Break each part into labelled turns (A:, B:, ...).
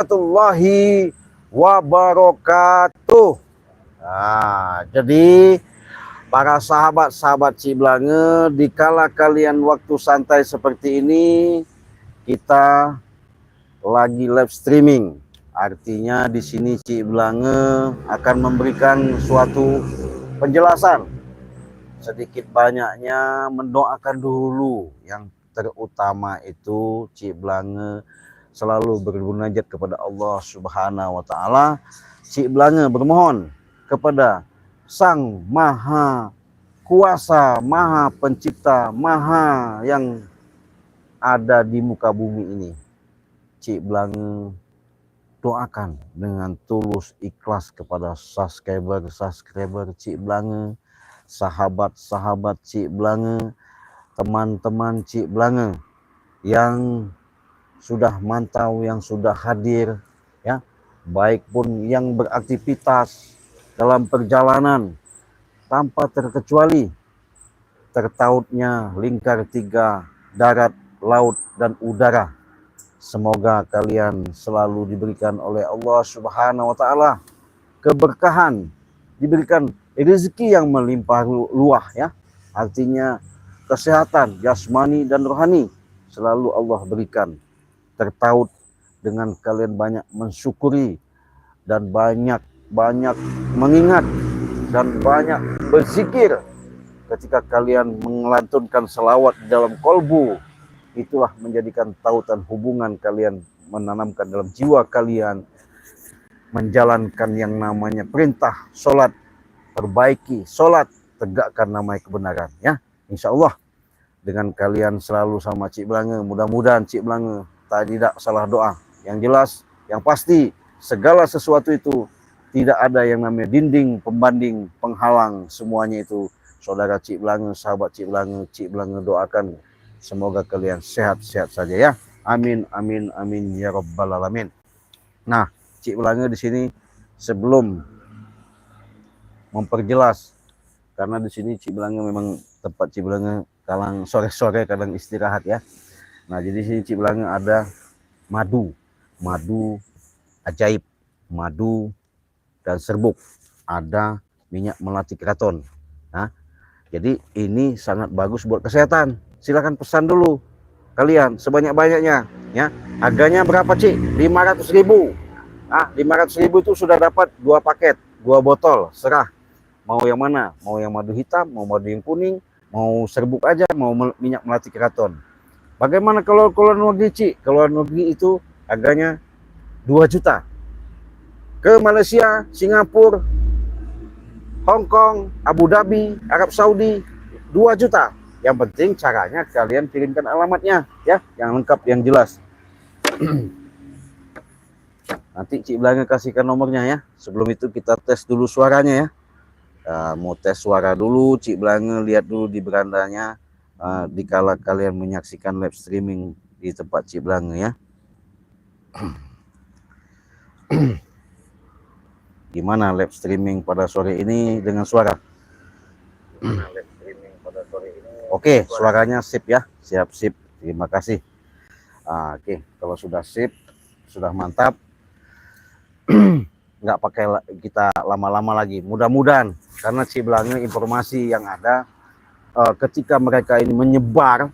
A: warahmatullahi wabarakatuh. Nah, jadi para sahabat-sahabat Ciblange, dikala kalian waktu santai seperti ini, kita lagi live streaming. Artinya di sini Ciblange akan memberikan suatu penjelasan. Sedikit banyaknya mendoakan dulu. Yang terutama itu Ciblange selalu bermunajat kepada Allah Subhanahu wa taala. Ciblange bermohon kepada Sang Maha Kuasa, Maha Pencipta, Maha yang ada di muka bumi ini. Ciblange doakan dengan tulus ikhlas kepada subscriber Ciblange, sahabat-sahabat Ciblange, teman-teman Ciblange yang sudah mantau, yang sudah hadir, ya, baik pun yang beraktivitas dalam perjalanan tanpa terkecuali tertautnya lingkar 3 darat, laut, dan udara. Semoga kalian selalu diberikan oleh Allah Subhanahu wa taala keberkahan, diberikan rezeki yang melimpah luah, ya. Artinya kesehatan jasmani dan rohani selalu Allah berikan. Tertaut dengan kalian banyak mensyukuri dan banyak mengingat dan banyak berzikir ketika kalian melantunkan selawat di dalam kolbu. Itulah menjadikan tautan hubungan kalian, menanamkan dalam jiwa kalian, menjalankan yang namanya perintah sholat, perbaiki sholat, tegakkan namanya kebenaran, ya. Insya Allah dengan kalian selalu sama Ciblange, mudah-mudahan Ciblange tidak salah doa. Yang jelas, yang pasti, segala sesuatu itu tidak ada yang namanya dinding, pembanding, penghalang. Semuanya itu saudara Ciblange, sahabat Ciblange. Ciblange doakan semoga kalian sehat-sehat saja, ya. Amin, amin, amin, ya rabbal alamin. Nah, Ciblange di sini sebelum memperjelas, karena di sini Ciblange memang tempat Ciblange kadang sore-sore kadang istirahat, ya. Nah, jadi sini Ciblange ada madu ajaib, madu dan serbuk, ada minyak melati keraton. Nah, jadi ini sangat bagus buat kesehatan. Silakan pesan dulu kalian sebanyak-banyaknya, ya. Harganya berapa, Cik? 500.000. Ah, 500.000 itu sudah dapat 2 paket, 2 botol, serah mau yang mana, mau yang madu hitam, mau madu yang kuning, mau serbuk aja, mau minyak melati keraton. Bagaimana kalau keluar negeri, Cik? Keluar negeri itu harganya 2 juta. Ke Malaysia, Singapura, Hong Kong, Abu Dhabi, Arab Saudi, 2 juta. Yang penting caranya kalian kirimkan alamatnya, ya, yang lengkap, yang jelas. Nanti Ciblange kasihkan nomornya, ya. Sebelum itu kita tes dulu suaranya, ya. Mau tes suara dulu, Ciblange lihat dulu di berandanya. Dikala kalian menyaksikan live streaming di tempat Ciblange, ya. Gimana live streaming pada sore ini dengan suara? Oke, suaranya sip, ya. Siap, sip. Terima kasih. Oke, kalau sudah sip, sudah mantap, nggak pakai kita lama-lama lagi. Mudah-mudahan, karena Ciblange informasi yang ada, ketika mereka ini menyebar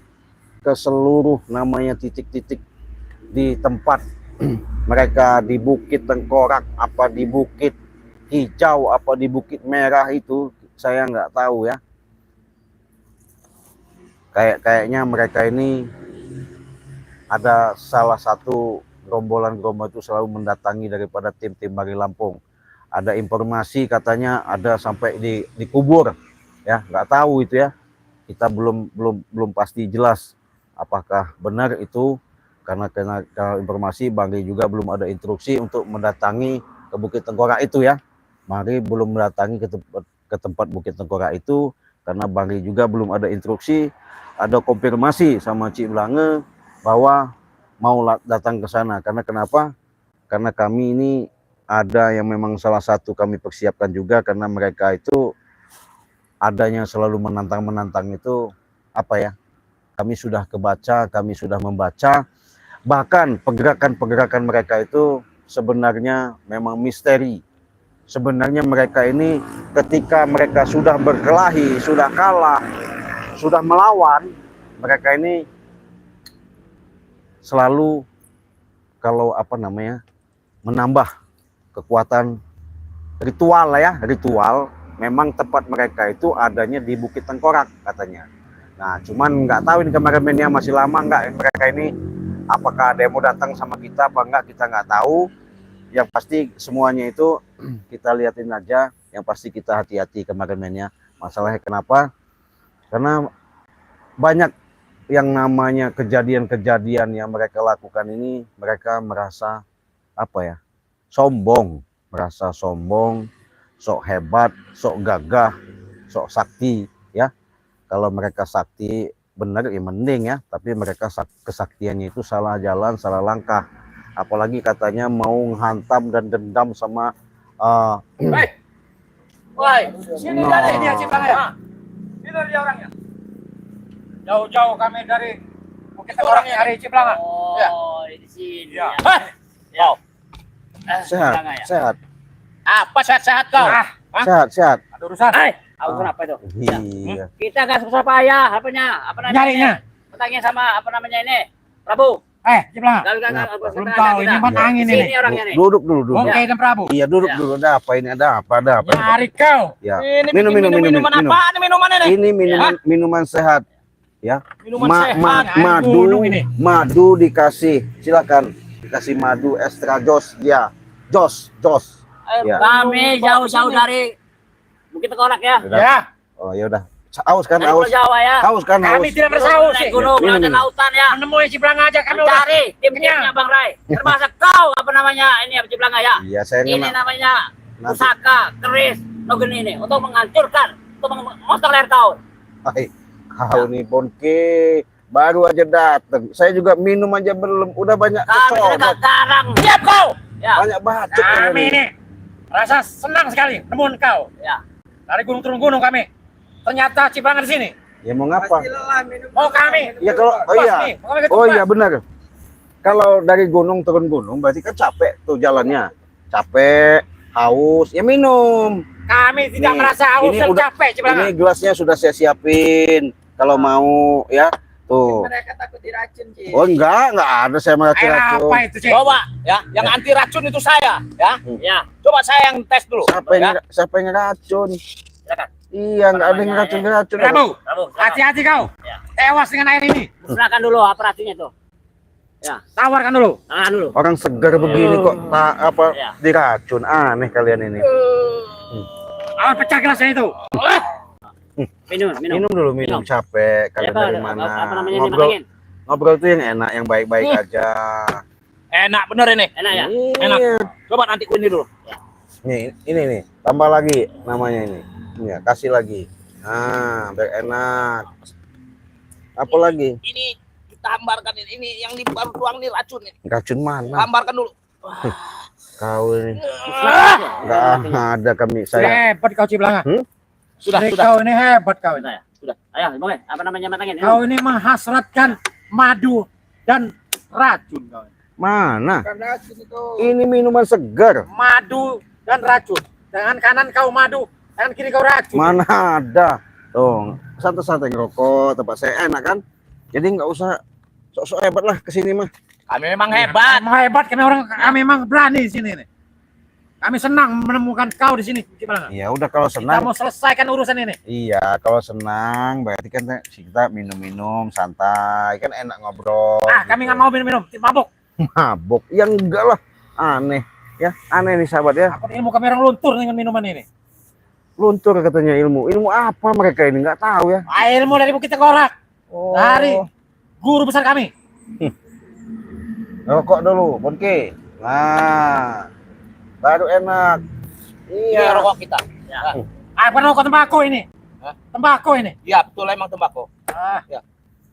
A: ke seluruh namanya titik-titik di tempat mereka, di Bukit Tengkorak, apa di Bukit Hijau, apa di Bukit Merah, itu saya nggak tahu, ya. Kayaknya mereka ini ada salah satu rombongan itu selalu mendatangi daripada tim-tim Bari Lampung. Ada informasi katanya ada sampai dikubur, ya. Nggak tahu itu, ya. Kita belum pasti jelas apakah benar itu, karena informasi Bari juga belum ada instruksi untuk mendatangi ke Bukit Tengkorak itu, ya. Bari belum mendatangi ke tempat Bukit Tengkorak itu karena Bari juga belum ada instruksi, ada konfirmasi sama Ciblange bahwa mau datang ke sana. Karena kenapa? Karena kami ini ada yang memang salah satu kami persiapkan juga, karena mereka itu adanya selalu menantang itu, apa ya, kami sudah kebaca, kami sudah membaca, bahkan pergerakan mereka itu sebenarnya memang misteri. Sebenarnya mereka ini ketika mereka sudah berkelahi, sudah kalah, sudah melawan, mereka ini selalu kalau apa namanya menambah kekuatan ritual lah ya, ritual. Memang tempat mereka itu adanya di Bukit Tengkorak katanya. Nah, cuman nggak tahu ini kameramennya masih lama nggak mereka ini, apakah ada yang mau datang sama kita apa enggak, kita nggak tahu. Yang pasti semuanya itu kita liatin aja, yang pasti kita hati-hati kameramennya. Masalahnya kenapa? Karena banyak yang namanya kejadian-kejadian yang mereka lakukan ini, mereka merasa apa ya, sombong, merasa sombong, sok hebat, sok gagah, sok sakti ya. Kalau mereka sakti benar ya mending ya, tapi mereka kesaktiannya itu salah jalan, salah langkah. Apalagi katanya mau menghantam dan dendam sama
B: Woi, sini dari dia Ciplanga. Sini dia orangnya. Jauh-jauh kami dari Bukit Tengkorak dari Ciplanga.
C: Oh, di sini.
B: Ya.
C: Ya.
A: sehat, sehat,
C: Apa sehat-sehat kau?
A: sehat.
B: Ada urusan.
C: Aku kenapa itu?
A: Iya.
C: Kita nggak susah payah, apa namanya?
B: Nyarinya.
C: Bertanya sama apa namanya ini? Prabu.
B: Ciplanga. Belum tahu ini empat angin ini.
C: Sini orangnya nih.
A: Duduk dulu.
B: Oke, dan Prabu.
A: Iya, duduk
C: Ya.
A: dulu. Ada apa ini? Ada apa?
B: Nyari kau.
A: Ya.
C: Ini
A: Minum.
C: apa? Ini minuman ini.
A: Ini minuman sehat. Ya.
C: Minuman sehat.
B: Gunung ini.
A: Madu dikasih. Silakan. Dikasih madu extra jos dia. Jos. Ya.
C: Kami jauh-jauh dari Bukit Tengkorak ya.
B: Ya.
A: Oh, ya udah. Haus kan,
C: Dari
A: haus.
C: Pulau Jawa ya.
A: Haus kan, haus.
B: Kami tidak bersaus
C: Naik
B: sih.
C: gunung,
A: Minum,
C: dan
A: minum.
C: lautan ya.
B: Menemui Ciplanga aja kami udah.
C: Mencari tim-timnya Bang Rai. Termasuk kau apa namanya ini Ciplanga ya.
A: Iya, saya
C: Ini
A: kena.
C: namanya
A: Nanti.
C: pusaka keris Nogen ini untuk menghancurkan, untuk memotong leher kau.
A: Hai, kau nih Bonke. Baru aja datang. Saya juga minum aja belum. Udah banyak
C: Kami sudah
A: kecobot.
C: garang. Siap kau. Ya.
A: Banyak bacot.
B: Kami ini rasa senang sekali nemuin kau.
C: Ya.
B: Dari gunung turun gunung kami. Ternyata Ciplanga di sini.
A: Ya mau ngapa?
B: Oh kami.
A: Ya kalau oh iya benar. Kalau dari gunung turun gunung berarti kan capek tuh jalannya. Capek, haus, ya minum.
B: Kami tidak
A: Nih,
B: merasa
A: ini
B: haus dan
A: udah-
B: capek Ciplanga.
A: Ini gelasnya sudah saya siapin. Kalau mau ya, tuh.
D: Mereka takut diracun, Ci.
A: Oh enggak ada saya malah
B: Air
A: racun.
B: apa itu, Cik?
C: Coba ya, yang anti racun itu saya ya. Ya. Coba saya yang tes dulu.
A: Siapa yang ngeracun?
C: Silakan.
A: Iya, enggak ada yang ngeracun.
B: Prabu,
C: Prabu,
B: hati-hati kau.
C: Ya.
B: Tewas dengan air ini.
C: Musnahkan dulu apa racunnya tuh. Ya,
B: Tawarkan dulu.
C: tangan dulu.
A: Orang segar begini kok
C: Ya.
A: diracun. Aneh kalian ini.
B: Awan pecah gelasnya itu.
C: Minum.
A: Minum dulu, minum. Capek kalian
C: Siapa,
A: dari mana?
C: apa namanya ini
A: Ngobrol,
C: matangin?
A: ngobrol tuh yang enak, yang baik-baik aja.
C: Enak bener ini. Enak ya.
A: Enak.
C: Coba nanti ini dulu. Ya.
A: Nih, ini nih. Tambah lagi namanya ini. Ya, kasih lagi. Nah, biar enak. Apa lagi?
C: Ini kita hambarkan ini yang di baru tuang nih racun nih.
A: Racun mana?
C: Hambarkan dulu.
A: Kau ini. Enggak ada kami saya.
B: Hebat kau Ciplanga.
C: Sudah.
B: Kau ini hebat kau ini.
C: Sudah. Ayo, boleh. Apa namanya matangin?
B: Kau ini menghasratkan madu dan racun kau.
A: Mana?
D: Bukan racun itu.
A: Ini minuman segar.
B: Madu dan racun. Tangan kanan kau madu, tangan kiri kau racun.
A: Mana ada? Tuh, santai-santai ngerokok, tempat saya enak kan? Jadi nggak usah sok-sok hebat lah kesini mah.
C: Kami memang hebat.
B: Kami hebat, kami memang berani di sini nih. Kami senang menemukan kau di sini, Ciplanga.
A: Ya udah kalau
B: Kita
A: senang.
B: mau selesaikan urusan ini.
A: Iya, kalau senang berarti kan kita minum-minum santai, kan enak ngobrol.
B: Kami nggak mau minum-minum, mabuk.
A: mabuk. Ya enggak lah, aneh. Ya, aneh nih sahabat ya.
B: Aku ilmu kami orang luntur dengan minuman ini.
A: Luntur katanya ilmu. Ilmu apa mereka ini nggak tahu ya.
B: Ilmu dari Bukit Tengkorak,
A: Oh.
B: dari guru besar kami.
A: Rokok dulu, Bonke. Nah, baru enak.
C: Ini
A: Iya.
C: rokok kita. Ya.
B: Apa rokok tembakau ini?
C: Hah?
B: Tembakau ini.
C: Iya, betul emang tembakau.
B: Ya.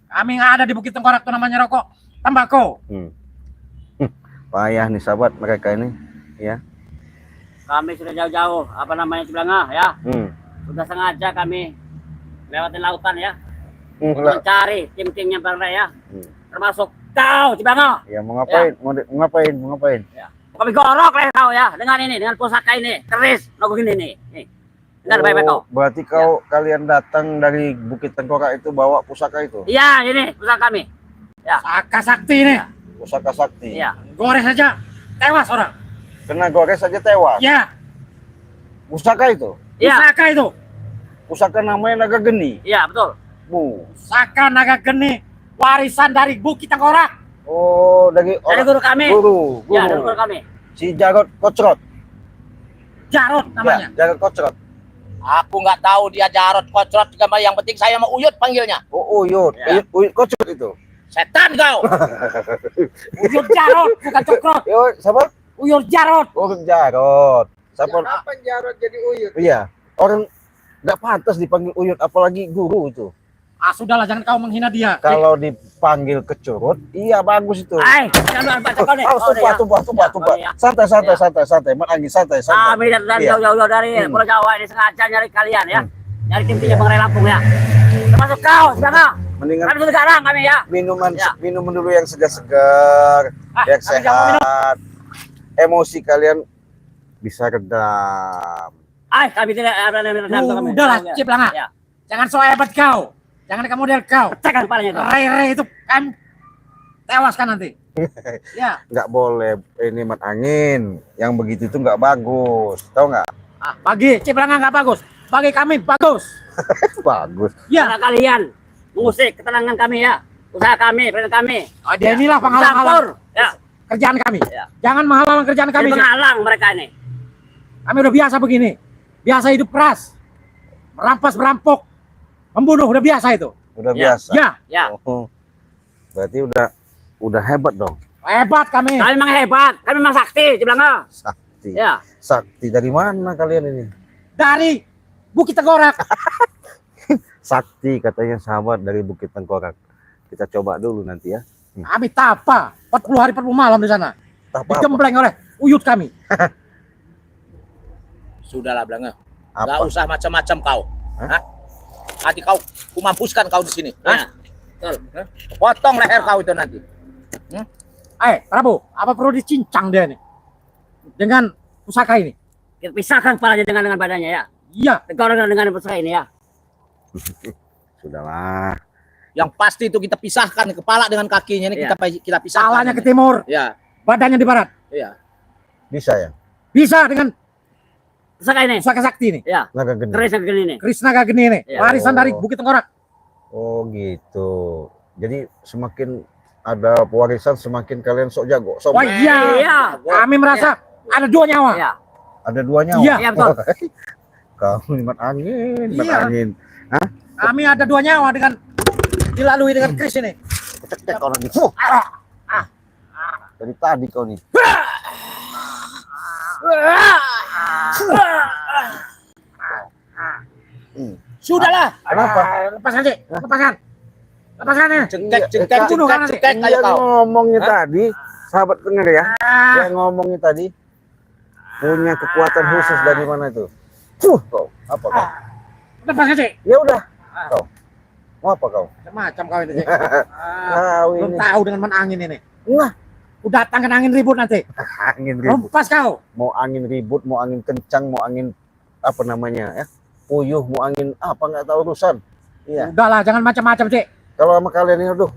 B: Kami nggak ada di Bukit Tengkorak tuh namanya rokok tembakau.
A: Payah nih sahabat mereka ini. Ya.
C: Kami sudah jauh-jauh, apa namanya Ciplanga ya.
A: Hmm.
C: Sudah sengaja kami lewatin lautan ya.
A: Hmm,
C: Untuk mencari tim-timnya Bang Rai ya.
A: Hmm.
C: Termasuk kau Ciplanga.
A: Ya mau ngapain? Mau ngapain? Mau ngapain?
C: Kami gorok leher kau ya dengan ini, dengan pusaka ini, keris, logo gini nih. Nih. Dengar baik-baik kau.
A: Berarti kalian datang dari Bukit Tengkorak itu bawa pusaka itu?
C: Iya, ini pusaka kami. Ya.
B: Saka sakti ini.
A: Pusaka sakti.
C: Iya.
B: Gores saja tewas orang.
A: Kena gores saja tewas.
B: Ya,
A: Pusaka itu?
C: Iya.
B: pusaka itu.
A: Pusaka namanya Naga Geni.
C: Iya, betul.
A: Bu.
B: Saka naga geni warisan dari Bukit Tengkorak.
A: Oh, dari
C: Dari guru kami.
A: Guru.
C: Ya, dari guru kami.
A: Si Jarot Kocrot.
B: Jarot namanya.
A: Ya, Jarot Kocrot.
E: Aku nggak tahu dia Jarot Kocrot, yang penting saya mau Uyut panggilnya.
A: Oh, Uyut.
C: Ya.
A: Uyut Kocrot itu.
E: Setan kau.
B: Uyut Jarot, bukan Cokrot.
A: Yo, siapa?
B: Uyut Jarot.
A: Oh, Jarot. Siapa?
D: Kapan Jarot jadi Uyut?
A: Iya. Orang nggak pantas dipanggil Uyut, apalagi guru itu.
B: Ah, sudahlah, jangan kau menghina dia.
A: Kalau dipanggil Kecurut, iya bagus itu.
C: Hai, jangan baca kau nih.
A: Oh, tumpah.
C: Ya.
A: Santai. Mat Anggi, santai.
C: Kami dari
A: Iya.
C: jauh-jauh dari
A: Hmm.
C: Pulau Jawa ini sengaja nyari kalian ya. Nyari tim-timnya Bang Ray Lampung ya. Termasuk kau, sekarang.
A: Mendingan
C: Kami sudah sekarang kami ya. Ya.
A: minum dulu yang segar-segar, yang
B: kami jangan minum.
A: sehat. Emosi kalian bisa redam.
C: Hai, kami tidak ada kami.
B: Udahlah, Cip Langa.
C: Ya.
B: Jangan so hebat kau. Jangan kamu model kau.
C: Pecahkan kepalanya itu.
B: Ray itu kan tewaskan nanti. Ya.
A: Nggak boleh ini Mat Angin. Yang begitu itu nggak bagus. Tahu nggak?
B: Ah, bagi Cip Langa nggak bagus. Bagi kami bagus.
A: Bagus.
B: Ya.
C: Karena kalian mengusik ketenangan kami ya. Usaha kami, perintah kami.
B: Oh, dia inilah
C: Campur.
B: penghalang-halang
C: Ya.
B: kerjaan kami.
C: Ya.
B: Jangan menghalang kerjaan
C: Kami
B: kami. Cip.
C: menghalang mereka ini.
B: Kami udah biasa begini. Biasa hidup keras. Merampas, merampok. Membunuh udah biasa itu.
A: Udah
C: Ya.
A: biasa.
B: Ya,
C: Ya.
A: Oh, berarti udah hebat dong.
B: hebat kami.
C: Kami memang hebat. Kami memang sakti, Ciblanga.
A: Sakti.
C: Ya.
A: Sakti dari mana kalian ini?
B: Dari Bukit Tengkorak.
A: Sakti katanya sahabat dari Bukit Tengkorak. Kita coba dulu nanti ya.
B: Kami tapa 40 hari 40 malam di sana.
A: Tak apa-apa.
B: Digembleng oleh uyut kami.
E: Sudahlah Blanga. Nggak
A: Apa?
E: usah macam-macam kau.
A: Hah?
E: Hah? Nanti kau kumampuskan kau di sini.
C: Ya.
E: Hah? Potong leher kau itu nanti.
B: Prabu, apa perlu dicincang dia nih? Dengan pusaka ini?
C: Kita pisahkan kepalanya dengan badannya ya.
B: Iya.
C: Tegorkan dengan pusaka ini ya.
A: Sudahlah.
E: Yang pasti itu kita pisahkan kepala dengan kakinya ini
C: Iya.
E: kita pisahkan.
B: Salahnya
E: ini.
B: ke timur,
E: Ya,
B: badannya di barat.
E: iya.
A: Bisa ya?
B: Bisa dengan
C: Pusaka ini.
B: pusaka sakti ini.
C: Ya.
A: Naga Geni.
C: Keris yang gini nih.
B: Krishna Gageni ini.
C: Iya.
B: Warisan
A: Oh.
B: dari Bukit Tengkorak.
A: Oh gitu. Jadi semakin ada pewarisan semakin kalian sok jago. Sok
B: Wah iya.
C: Iya.
B: Kami merasa ada 2 nyawa.
C: Ya.
A: ada 2 nyawa.
B: Iya.
C: Iya betul.
A: Kamu Mat Angin, Mat
B: Iya.
A: Angin.
B: Kami ada 2 nyawa dengan dilalui dengan Kris ini.
A: Cek orang itu. Dari tadi kau nih.
B: Sudahlah.
A: Kenapa?
B: Lepaskan sih. Lepaskan. Lepaskan ya.
E: Cengkek,
B: Bunuh kan nanti.
E: cengkek kayak
A: Dia
E: kau.
A: ngomongnya tadi, sahabat denger ya.
B: Ah.
A: Dia ngomongnya tadi punya kekuatan khusus dari mana itu? Kau, apa kau?
B: Lepaskan sih.
A: Ya udah. Kau. Mau apa kau?
B: Macam kau itu sih.
A: Kau
B: Belum
A: ini.
B: tahu dengan man angin ini.
A: Wah,
B: Udah datangkan angin ribut nanti.
A: angin ribut.
B: Rompas kau.
A: Mau angin ribut, mau angin kencang, mau angin apa namanya ya? Puyuh, mau angin apa nggak tahu urusan. Iya.
B: Udahlah, jangan macam-macam sih.
A: Kalau sama kalian ini aduh,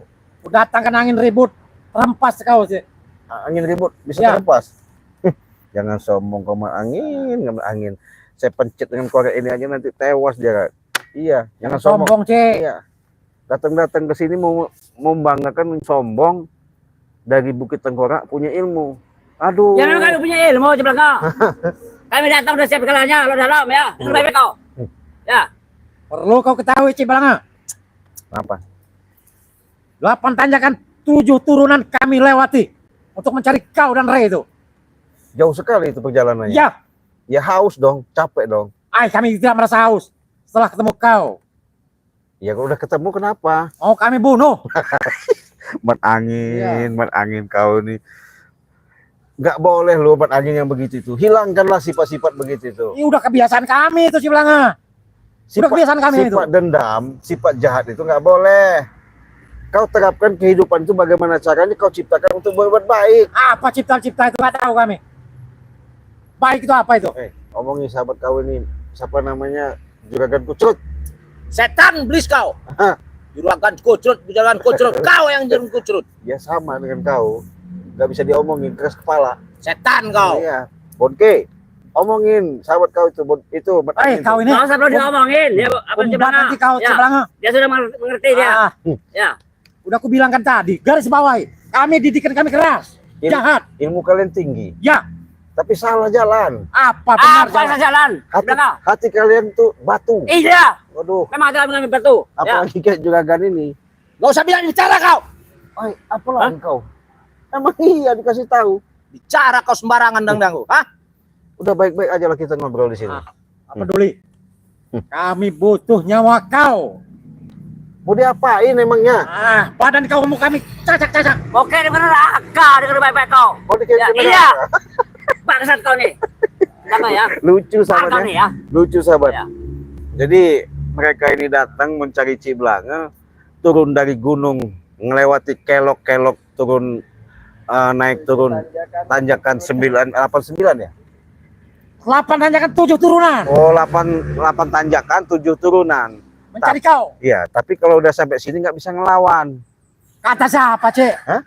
B: Udah datangkan angin ribut. Rempas kau sih.
A: angin ribut bisa
B: Ya.
A: terlepas. Jangan sombong kau mah angin, nggak angin. Saya pencet dengan korek ini aja nanti tewas dia. Iya, jangan sombong.
B: Sombong sih.
A: Iya. Datang-datang ke sini mau membanggakan sombong dari Bukit Tengkorak punya ilmu. Aduh.
C: Ya memang kami punya ilmu Ciblanga. Kami datang udah siap segalanya lo dalam ya. Dengan baik-baik kau. Ya.
B: Perlu kau ketahui Cibalanga.
A: Apa?
B: 8 tanjakan 7 turunan kami lewati untuk mencari kau dan Ray itu.
A: Jauh sekali itu perjalanannya.
B: Ya,
A: Ya haus dong, capek dong.
B: kami tidak merasa haus setelah ketemu kau.
A: Ya kalau udah ketemu kenapa?
B: Mau kami bunuh.
A: Mat angin, mat angin kau nih. Nggak boleh loh mat angin yang begitu itu. Hilangkanlah sifat-sifat begitu itu.
B: Ini udah kebiasaan kami itu Cibalanga. Udah kebiasaan kami itu.
A: Sifat dendam, sifat jahat itu nggak boleh. Kau terapkan kehidupan itu bagaimana caranya kau ciptakan untuk berbuat baik.
B: Apa cipta-cipta itu nggak tahu kami. Baik itu apa itu?
A: Omongin sahabat kau ini, siapa namanya? Juragan Kucrut.
E: Setan iblis kau.
A: Hah.
E: Juragan Kucrut, kau yang jurung Kucrut.
A: Ya sama dengan kau. Gak bisa diomongin, keras kepala.
E: Setan kau.
A: Iya. Bonke, omongin sahabat kau itu.
B: Kau ini.
C: Nggak usah perlu diomongin. Dia apa
B: Umbat
C: Ciblanga?
B: nanti kau
C: Ya,
B: Ciblanga.
C: dia sudah mengerti dia.
B: Ah,
C: Ya.
B: udah aku bilangkan tadi, garis bawahi. Kami didikan kami keras, jahat.
A: Ilmu kalian tinggi,
B: Ya,
A: tapi salah jalan.
B: apa benar
C: Apa
B: jalan?
C: jalan? Ciblanga.
A: Hati kalian tuh batu.
C: Iya.
A: Waduh,
C: Memang jalan mengambil batu. Ya.
A: apalagi kayak juragan ini.
E: Gak usah bilang bicara kau.
A: Apalah engkau? Emang iya dikasih tahu.
E: Bicara kau sembarangan dangdangku. Hah?
A: Udah baik-baik aja lah kita ngobrol di sini.
B: Apa peduli? Kami butuh nyawa kau.
A: Mau diapain emangnya?
B: Badan kau mau kami cacak-cacak.
C: Oke, di neraka dengan baik-baik kau.
A: Mau dikaitkan
C: Ya,
A: dengan
C: iya.
A: apa?
C: Bangsat kau nih. Apa ya?
A: Lucu
C: Kau nih
A: sahabatnya.
C: ya.
A: Lucu sahabat.
C: Ya.
A: Jadi mereka ini datang mencari Ciblanga, turun dari gunung, ngelewati kelok-kelok, turun naik turun tanjakan 89 ya.
B: 8 tanjakan 7 turunan.
A: Oh, 8 tanjakan 7 turunan.
B: Mencari kau.
A: Iya, tapi kalau udah sampai sini nggak bisa ngelawan.
B: Kata siapa, Cek?
A: Hah?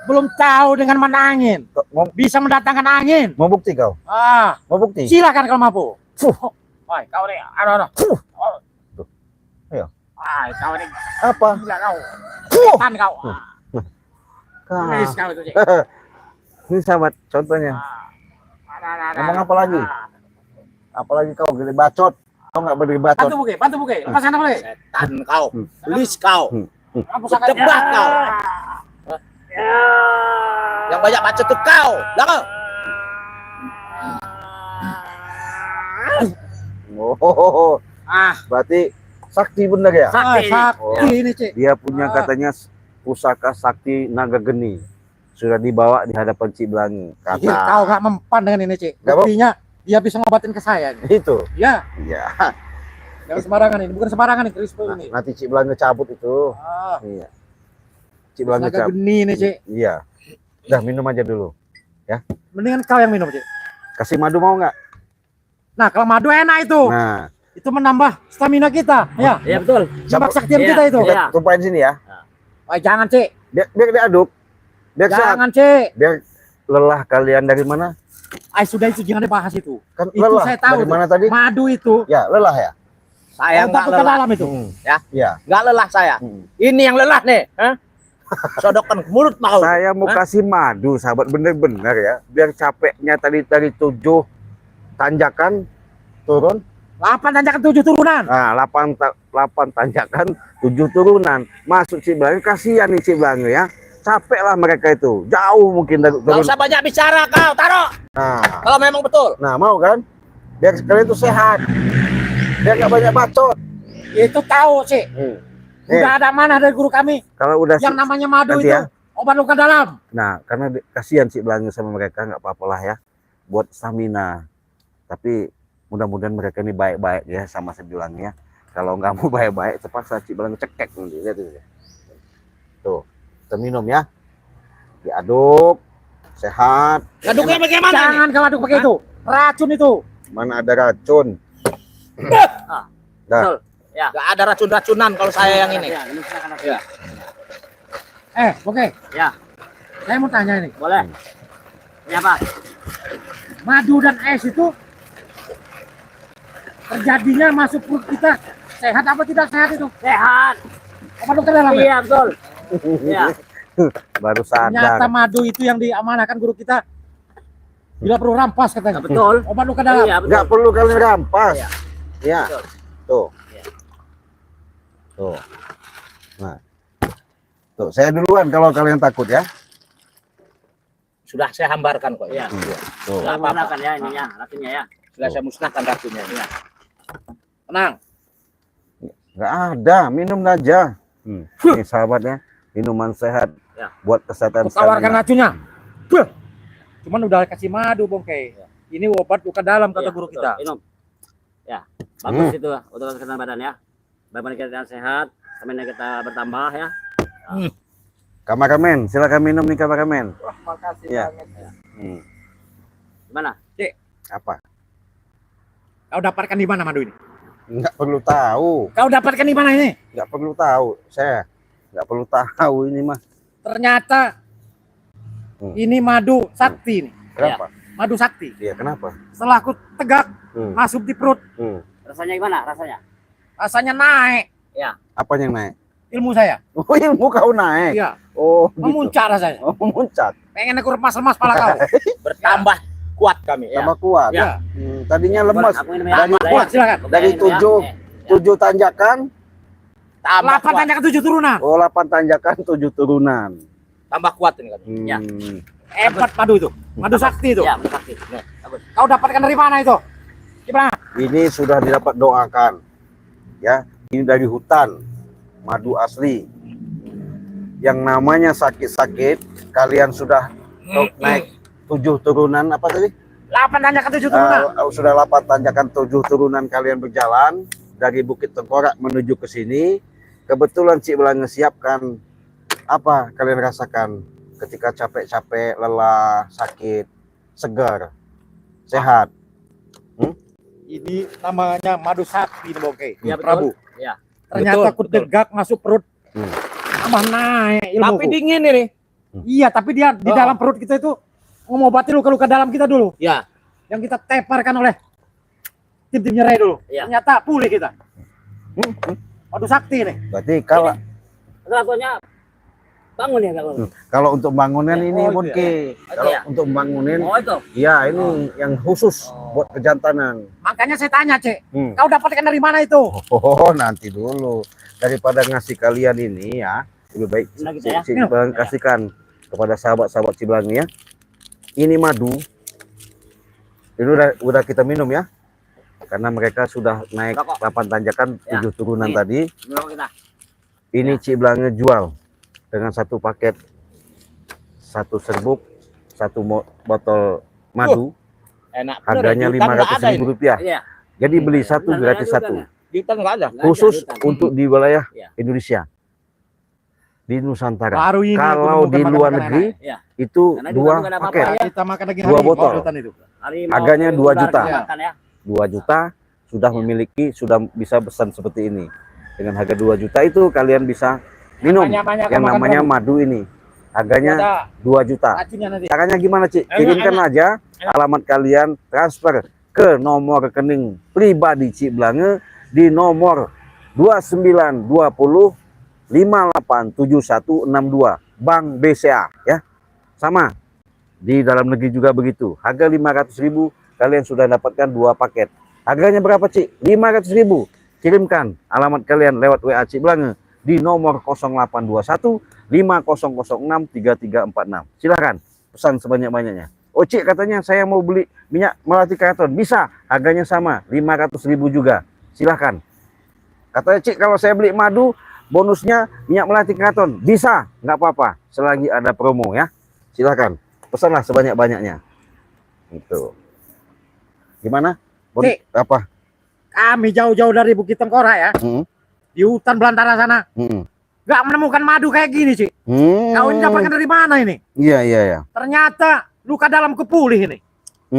B: Belum tahu dengan mana angin.
A: Mau,
B: Bisa mendatangkan angin.
A: mau bukti kau? Mau bukti?
B: Silakan kalau mampu. Woi, kau nih, aduh.
A: Tuh. Ayo.
B: Kau nih,
A: Apa?
B: gila kau. Setan kau.
A: Kah.
B: Kau itu, Cek.
A: Ini sahabat contohnya. Ngomong apa lagi? Apalagi kau gede bacot. Kau nggak berdiri bacot.
B: Bantu buke. Lepaskan apa, Cek?
E: Setan kau. Iblis kau.
B: Kamu sangat
E: Jebak kau.
C: Ya.
E: Yang banyak baca tuh kau. Lah kau.
A: Oh, berarti sakti bener ya?
B: Sakti ini, Cek.
A: Dia punya katanya pusaka sakti naga geni. Sudah dibawa di hadapan Ciblanga.
B: Iya,
A: Kata
B: kau gak mempan dengan ini, Cek.
A: Nggak mau.
B: Buktinya dia bisa ngobatin ke saya.
A: itu.
B: Ya,
A: Iya.
B: jangan sembarangan ini. Bukan sembarangan ini, Crispo ini.
A: Nanti Ciblanga cabut itu.
B: Ah,
A: Iya. Ciblanga
B: naga
A: cabut.
B: geni ini, Cek.
A: Iya. Udah minum aja dulu.
B: Mendingan kau yang minum, Cek.
A: Kasih madu mau nggak?
B: Nah, kalau madu enak itu.
A: Nah,
B: Itu menambah stamina kita. Ya,
C: Iya betul.
B: nambah kesaktian
C: Iya.
B: kita itu.
C: Iya.
A: tumpahin sini ya.
B: Oh, jangan, Cek.
A: Biar diaduk. Biar sehat.
B: Jangan, Cek.
A: Biar lelah kalian dari mana?
B: Sudah itu jangan dibahas itu.
A: Kan
B: Itu
A: lelah.
B: saya tahu
A: Dari
B: tuh.
A: mana tadi?
B: Madu itu.
A: Ya, lelah ya.
E: Saya
B: obat
E: nggak
B: luka
E: lelah.
B: dalam itu.
E: Ya.
A: Iya.
E: Nggak lelah saya. Ini yang lelah nih. Hah? Sodokkan ke mulut mau.
A: Saya mau
E: Hah?
A: kasih madu, sahabat, bener-bener ya. Biar capeknya tadi 7 tanjakan turun.
B: 8 tanjakan 7 turunan.
A: Nah, 8 tanjakan 7 turunan. Masuk Ciblanga, kasihan nih Ciblanga ya. Capek lah mereka itu. Jauh mungkin dari
E: Nggak
A: turun.
E: usah banyak bicara kau. Taruh.
A: Nah,
E: Kalau memang betul.
A: mau kan? Biar kalian tuh sehat. Biar nggak banyak bacot.
B: Itu tahu, Cek. Udah ada mana dari guru kami
A: Kalau udah
B: yang namanya madu
A: nanti
B: itu.
A: ya.
B: Obat luka dalam.
A: Nah, karena kasihan Ciblanga sama mereka, nggak apa-apa lah ya. Buat stamina. Tapi mudah-mudahan mereka ini baik-baik ya sama Ciblanga ya. Kalau nggak mau baik-baik, terpaksa Ciblanga cekek nanti. Lihat itu. Tuh, kita minum ya. Diaduk, sehat.
E: Ngaduknya bagaimana nih?
B: Jangan kau aduk pakai itu. Racun itu.
A: Mana ada racun?
C: Ah,
A: Dah.
C: betul. Ya.
E: Nggak ada racun-racunan kalau saya yang ini.
C: Ya, ini silakan.
E: Ya.
B: Oke.
C: Ya,
B: Saya mau tanya ini.
C: boleh. Ini apa?
B: Madu dan es itu terjadinya masuk perut kita. Sehat apa tidak sehat itu?
C: Sehat.
B: Obat luka dalam ya?
C: Iya, betul. Iya.
A: Baru
B: Ternyata
A: sadar.
B: madu itu yang diamanahkan guru kita. Bila perlu rampas katanya.
C: Betul.
B: Obat luka dalam.
C: Iya, betul.
A: Nggak perlu kalian rampas.
C: Iya.
A: Ya.
C: Betul.
A: Tuh.
C: Iya.
A: Tuh. Nah. Tuh, saya duluan kalau kalian takut ya.
E: Sudah saya hambarkan kok.
C: Iya.
A: Tuh.
C: Sudah menggunakan ya ininya, racunnya ya.
E: Sudah saya musnahkan racunnya.
C: Iya.
E: Tenang.
A: Nggak ada, minum aja. Ini sahabatnya, minuman sehat
C: Ya.
A: buat kesehatan.
B: Tawarkan
A: stamina.
B: racunnya. Beuh. Cuman udah kasih madu, Bongke. Ini obat luka dalam kata
C: Iya,
B: guru
C: betul.
B: kita.
C: Minum. Ya, bagus itu untuk kesehatan badan ya. Badan kita sehat, stamina kita bertambah ya.
A: Kameramen, silakan minum nih kameramen.
D: Wah, makasih
A: Iya.
D: banget.
A: Hmm.
C: Gimana?
A: Apa?
B: Kau dapatkan di mana madu ini?
A: Nggak perlu tahu.
B: Kau dapatkan di mana ini?
A: Nggak perlu tahu. Saya nggak perlu tahu ini mah.
B: Ternyata ini madu sakti nih.
A: Kenapa?
B: Madu sakti.
A: Iya, kenapa?
B: Setelah aku tegak masuk di perut,
C: Rasanya gimana? Rasanya?
B: rasanya naik
A: Apa yang naik?
B: ilmu saya.
A: Oh, ilmu kau naik.
B: Iya,
A: Oh, gitu.
B: memuncak rasanya.
A: Oh, memuncak.
B: Pengen aku remas-remas pala kau.
E: Bertambah kuat kami.
A: Tambah kuat.
B: Ya.
A: Tadinya lemas.
C: Aku minum
A: Dari
C: ya.
B: Kuat, silakan.
A: Dari tujuh tanjakan.
E: Tambah
B: 8
E: kuat.
B: tanjakan 7 turunan.
A: Oh, 8 tanjakan, 7 turunan.
E: Tambah kuat ini kami.
C: Ya.
B: Hebat madu itu. Madu sakti itu.
C: Ya, sakti. Nih, bagus.
B: Kau dapatkan dari mana itu? Gimana?
A: Ini sudah didapat doakan. Ya, ini dari hutan. Madu asli. Yang namanya sakit-sakit, kalian sudah naik 7 turunan apa tadi?
B: 8 tanjakan 7 turunan.
A: Sudah 8 tanjakan 7 turunan kalian berjalan dari Bukit Tengkorak menuju ke sini. Kebetulan Cik Belanga siapkan apa kalian rasakan ketika capek-capek, lelah, sakit, segar, sehat.
B: Ini namanya madu sakti nih, Bongke.
C: Ya, betul.
B: Prabu.
C: Ya.
B: Ternyata
E: Betul,
B: aku tegak masuk perut. Tambah naik ilmu.
E: Tapi dingin ini.
B: Iya, tapi dia di dalam perut kita itu mengobati luka-luka dalam kita dulu.
E: Ya.
B: Yang kita teparkan oleh tim-tim nyerai dulu.
C: Iya.
B: Ternyata pulih kita. Madu sakti nih.
A: Berarti kalau
C: Rasanya bangun ya kalau.
A: kalau untuk bangunan ini
B: Oh,
A: Bonke. Kalau
C: iya.
A: untuk bangunin,
C: Oh itu.
A: ya ini yang khusus buat kejantanan.
B: Makanya saya tanya, Cek.
A: Hmm.
B: Kau dapatkan dari mana itu?
A: Oh, nanti dulu. Daripada ngasih kalian ini ya, lebih baik
C: Nah, gitu ya.
A: Ciblang kasihkan kepada sahabat-sahabat Ciblang ya. Ini madu. Ini udah kita minum ya. Karena mereka sudah naik
C: Rokok.
A: 8 tanjakan,
C: Ya.
A: 7 turunan
C: Nih.
A: tadi.
C: Menurut kita.
A: Ini Ciblangnya jual dengan satu paket, satu serbuk, satu botol madu.
E: Enak.
A: Harganya
E: Di hutan nggak ada ini.
A: Rp500.000.
C: Iya.
A: Jadi beli satu
C: Nggak
A: gratis
C: ada
A: satu.
C: juga,
E: Di hutan nggak ada.
C: Nggak
A: Khusus
C: ada,
A: untuk di wilayah
C: Iya.
A: Indonesia. Di Nusantara.
B: Baru ini aku
A: Kalau
B: menemukan
A: di luar
B: makanan
A: negeri
B: enak.
C: Iya.
A: itu
C: Karena di
A: dua
C: luar juga ada
A: paket.
C: apa-apa,
B: Kita makan lagi
A: Dua botol.
B: itu.
C: Harimau,
A: Harganya 2
C: ular
A: juta.
C: kita makan ya.
A: 2 juta sudah
C: Iya.
A: memiliki, sudah bisa pesan seperti ini. Dengan harga 2 juta itu kalian bisa minum
B: Banyak-banyak
A: yang
B: makan
A: namanya
B: Prabu.
A: madu ini. Harganya
B: Ada
A: 2 juta.
B: racunnya nanti.
A: Caranya gimana, Cik?
E: Enak,
A: Kirimkan
E: enak.
A: aja alamat kalian, transfer ke nomor rekening pribadi Cik Belanga di nomor 2920 587162 Bank BCA ya. Sama. Di dalam negeri juga begitu. Harga 500.000 kalian sudah dapatkan 2 paket. Harganya berapa, Cik? 500.000. Kirimkan alamat kalian lewat WA Cik Belanga di nomor 0821 5006 3346. Silahkan pesan sebanyak-banyaknya. Oh, Cik, katanya saya mau beli minyak melati keraton. Bisa, harganya sama, 500.000 juga. Silahkan. Katanya, Cik, kalau saya beli madu, bonusnya minyak melati keraton. Bisa, nggak apa-apa. Selagi ada promo ya. Silahkan, pesanlah sebanyak-banyaknya. Itu. Gimana?
B: Cik.
A: Apa?
B: Kami jauh-jauh dari Bukit Tengkorak ya. Di hutan belantara sana. Gak menemukan madu kayak gini, Cik. Kau ini dapatkan dari mana ini?
A: Iya, iya, iya.
B: Ternyata luka dalam kepulih ini.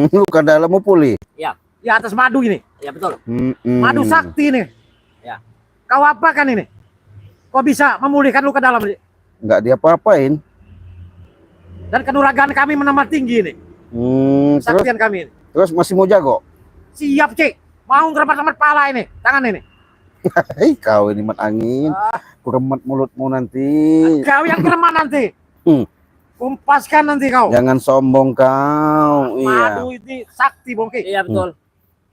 A: Luka dalam mau pulih.
B: Di atas madu ini.
C: Ya betul.
B: Madu sakti ini.
C: Ya.
B: Kau apakan ini? Kau bisa memulihkan luka dalam ini?
A: Nggak diapa-apain.
B: Dan kanuragan kami menambah tinggi ini.
A: Terus,
B: Saktian kami ini.
A: terus masih mau jago?
B: Siap, Cik. Mau ngeremat-remat pala ini. Tangan ini.
A: Hei, kau ini mat angin. Kuremat mulutmu nanti.
B: Kau yang keremat nanti.
A: Hmm.
B: Kumpaskan nanti kau.
A: Jangan sombong kau. Iya.
B: Madu ini sakti, Bongki.
C: Iya betul.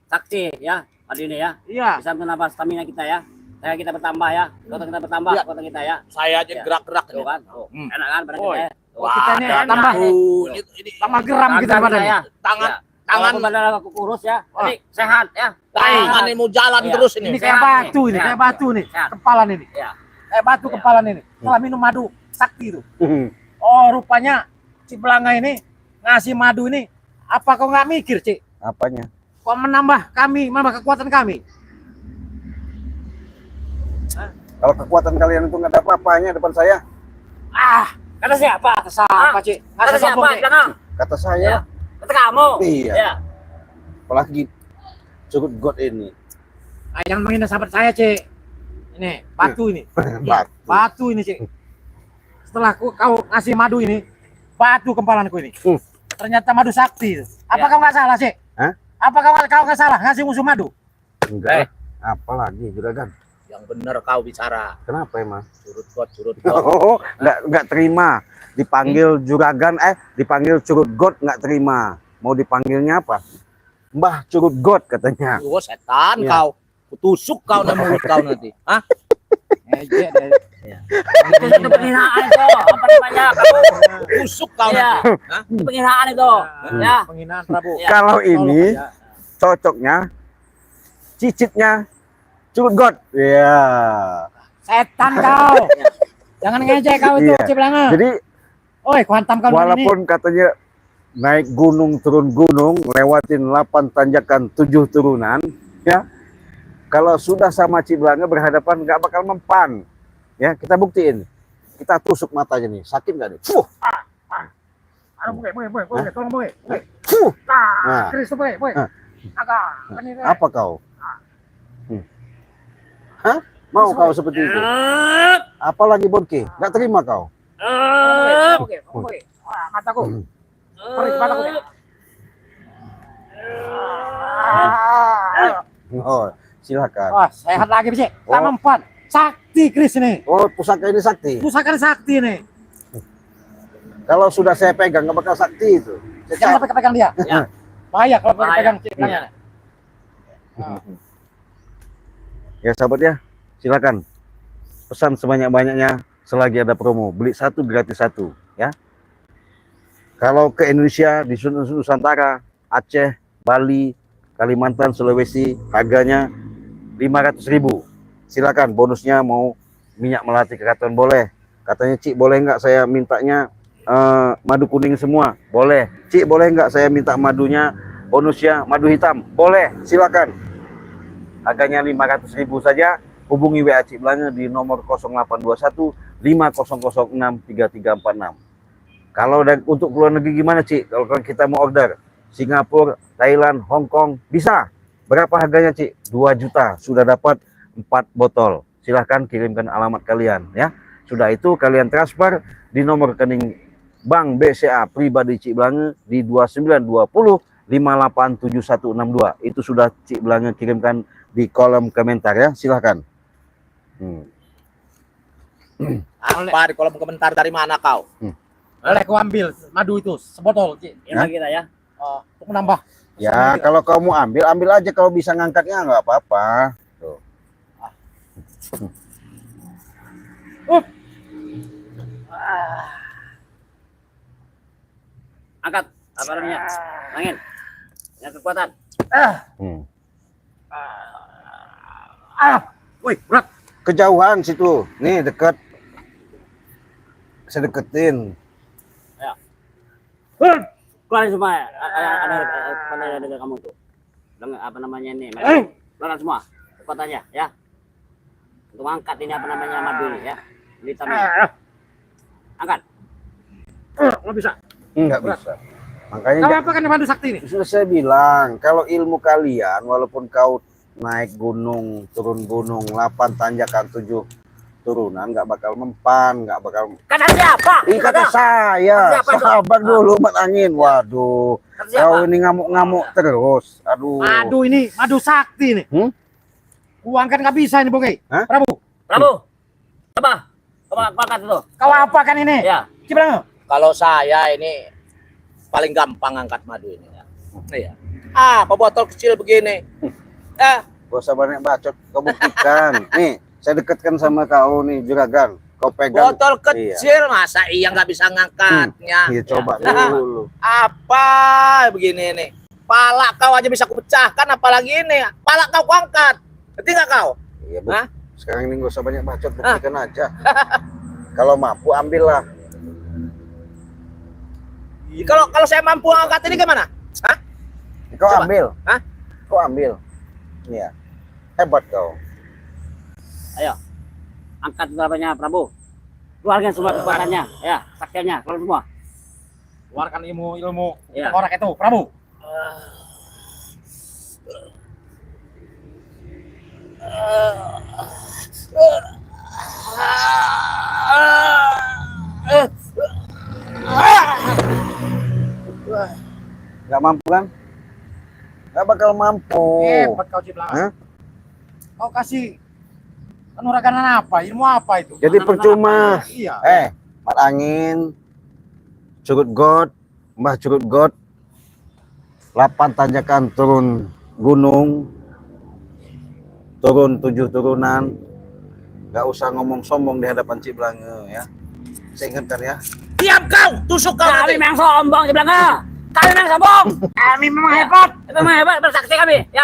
C: Sakti ya. Padi ini ya.
B: Iya.
C: Bisa menambah stamina kita ya. Saya kita bertambah ya. Kota kita bertambah,
E: Iya.
C: kota kita ya.
E: Saya aja
C: Ya.
E: gerak-gerak
C: Tuh
E: ini.
C: kan. Tuh.
E: Hmm.
C: Enak kan badan
E: Woi.
C: kita ya.
B: Oh, kita ini
E: Wah,
B: tambah
E: ini
B: tambah geram kita
C: Tangan
B: badan.
C: ya.
E: tangan
C: Tangan
E: tangan
C: badan aku kurus ya.
B: Wah.
C: Ini sehat ya.
E: tangan ini mau jalan
C: Iya.
E: terus
B: Ini
E: ini.
B: kayak
C: Sehat
B: batu
C: nih.
B: ini,
C: Sehat.
B: kayak batu nih.
C: Sehat.
B: Kepalan ini.
C: Ya.
B: Kayak batu
C: Iya.
B: kepalan ini. Setelah minum madu sakti itu. Oh, rupanya si Belanga ini ngasih madu ini. Apa kau nggak mikir, Cik?
A: Apanya?
B: Kau menambah kami, menambah kekuatan kami.
A: Kalau kekuatan kalian itu nggak ada apa-apanya depan saya.
B: Ah,
C: Kata siapa?
B: siapa, Cik? Nggak
C: Kata
B: usah
C: siapa?
B: sombong, Cik.
C: Jangan.
A: Kata
C: Ya.
A: saya.
C: Kata kamu.
A: Iya.
C: Ya.
A: apalagi curut got ini.
B: Ah, jangan menghina sahabat saya, Cik. Ini batu ini. Batu ini, Cik. Setelah kau ngasih madu ini, batu kempalanku ini. Ternyata madu sakti. Apa kau nggak salah, Cik?
A: Hah?
B: Apa kau nggak salah ngasih musuh madu?
A: Enggak. Apalagi juragan.
E: Yang benar kau bicara.
A: Kenapa emang?
E: Curut got.
A: Oh, enggak terima. Dipanggil juragan, dipanggil curut got nggak terima. Mau dipanggilnya apa? Mbah curut got katanya.
E: Oh, setan
A: Iya.
E: kau. Kutusuk kau dan mulut kau nanti. Hah?
B: Ejek deh.
C: Itu satu penghinaan itu. Apa namanya? Kamu
E: Tusuk kau
C: ya.
E: nanti. Hah?
C: Itu penghinaan itu. Ya.
B: Penghinaan Prabu.
C: Ya.
A: Kalau ini
B: Ya.
A: cocoknya cicitnya curut got. Ya.
B: Setan kau. Jangan ngejek kau itu,
A: Iya.
B: Cik Belanga.
A: Jadi
B: Oi, ku hantam kau dengan ini.
A: walaupun katanya naik gunung turun gunung lewatin 8 tanjakan 7 turunan ya, kalau sudah sama Cik Belanga berhadapan nggak bakal mempan ya. Kita buktiin, kita tusuk matanya nih, sakit nggak nih?
B: Aduh, boy, tolong boy.
A: Nah.
B: Kris tuh boy.
A: Hah?
B: Agak, ini deh.
A: Apa kau? Hah? Mau kau seperti itu? Apalagi Bonke, nggak terima kau?
B: Boy. Wah, mataku. Perih mataku.
A: Oh, silakan.
B: Wah, sehat lagi, Cik.
A: Oh.
B: Tak mempan. Sakti Kris ini.
A: Oh, pusaka ini sakti.
B: Pusaka sakti ini.
A: Kalau sudah saya pegang nggak bakal sakti itu.
B: Jangan sampai pegang dia.
C: Ya.
B: Bahaya kalau
C: Bahaya.
B: pegang Cik Belanga.
A: Ya sahabat ya, silakan pesan sebanyak-banyaknya selagi ada promo, beli satu gratis satu ya. Kalau ke Indonesia di Nusantara, Aceh, Bali, Kalimantan, Sulawesi, harganya 500.000. Silakan, bonusnya mau minyak melati keraton boleh. Katanya Cik boleh nggak saya mintanya madu kuning semua? Boleh. Cik boleh nggak saya minta madunya bonusnya madu hitam? Boleh, silakan. Harganya 500.000 saja. Hubungi WA Cik Belanga di nomor 0821 5006 3346. Kalau untuk luar negeri gimana Cik? Kalau kita mau order Singapura, Thailand, Hong Kong bisa. Berapa harganya Cik? 2 juta. Sudah dapat 4 botol. Silahkan kirimkan alamat kalian ya. Sudah itu kalian transfer di nomor rekening Bank BCA pribadi Cik Belanga di 2920 587162. Itu sudah Cik Belanga kirimkan di kolom komentar ya. Silahkan.
E: Apa di kolom komentar dari mana kau?
B: Boleh ku ambil madu itu sebotol, Cik.
C: Ini kita ya.
B: Untuk menambah.
A: Ya, kalau kamu ambil aja. Kalau bisa ngangkatnya nggak apa-apa. Tuh.
C: Angkat. Apa namanya? Angin. Yang kekuatan.
B: Woi, berat.
A: Kejauhan situ. Nih dekat. Saya deketin.
C: Keluarin semua. Ada kamu tuh. Apa namanya ini? Keluarin semua. Kekuatannya ya. Untuk angkat ini apa namanya madu ini ya. Hitam ini. Angkat.
B: Nggak bisa.
A: Nggak bisa. Makanya
B: Kau apa kan madu sakti ini?
A: sudah saya bilang, kalau ilmu kalian, walaupun kau naik gunung, turun gunung, 8 tanjakan 7 turunan, nggak bakal mempan, nggak bakal.
C: Kata siapa?
A: Ih, kata saya,
C: Siapa itu?
A: sahabat dulu, Mat Angin. Waduh,
C: Kata siapa?
A: kau ini ngamuk-ngamuk terus. Aduh.
B: Madu ini, madu sakti ini. Uang kan nggak bisa ini, Bongke.
A: Hah?
B: Prabu,
C: Prabu. Apa? Coba angkat itu.
B: kau apa kan ini?
C: Ya.
B: Cik Belanga.
E: Kalau saya ini paling gampang angkat madu ini. Iya. Apa botol kecil begini?
A: Gak usah banyak bacot, kau buktikan. Nih, saya dekatkan sama kau nih, juragan. Kau pegang.
E: Botol kecil masa iya nggak bisa ngangkatnya?
A: Iya, coba
E: Ya.
A: dulu.
E: Apa begini nih? Pala kau aja bisa kupecahkan, apalagi ini. Pala kau kuangkat. Ngerti nggak kau?
A: Iya, Bu.
E: Hah?
A: Sekarang ini gak usah banyak bacot, buktikan aja. Kalau mampu ambillah.
E: Kalau saya mampu angkat ini gimana? Hah?
A: Kau
E: Coba.
A: ambil.
E: Hah?
A: Kau ambil. Iya. Hebat kau.
C: Ayo. Angkat berapanya Prabu. Keluarkan semua kekuatannya. Ya. Saktinya. Keluar semua.
B: Keluarkan ilmu
C: Ya.
B: orang itu, Prabu.
A: Nggak mampu kan? Nggak bakal mampu.
B: Hebat kau Ciblanga.
A: Hah?
B: Kau kasih kanuraganan apa? Ilmu apa itu?
A: Jadi percuma.
B: Iya.
A: Mat angin, curut got, Mbah curut got, 8 tanjakan turun gunung, turun 7 turunan. Nggak usah ngomong sombong di hadapan Ciblanga ya. Saya ingatkan ya.
E: Diam kau, tusuk kau
C: Kami
E: nanti.
C: memang sombong Ciblanga. Kami memang sombong.
B: Kami memang hebat.
C: Memang hebat bersaksi kami, ya.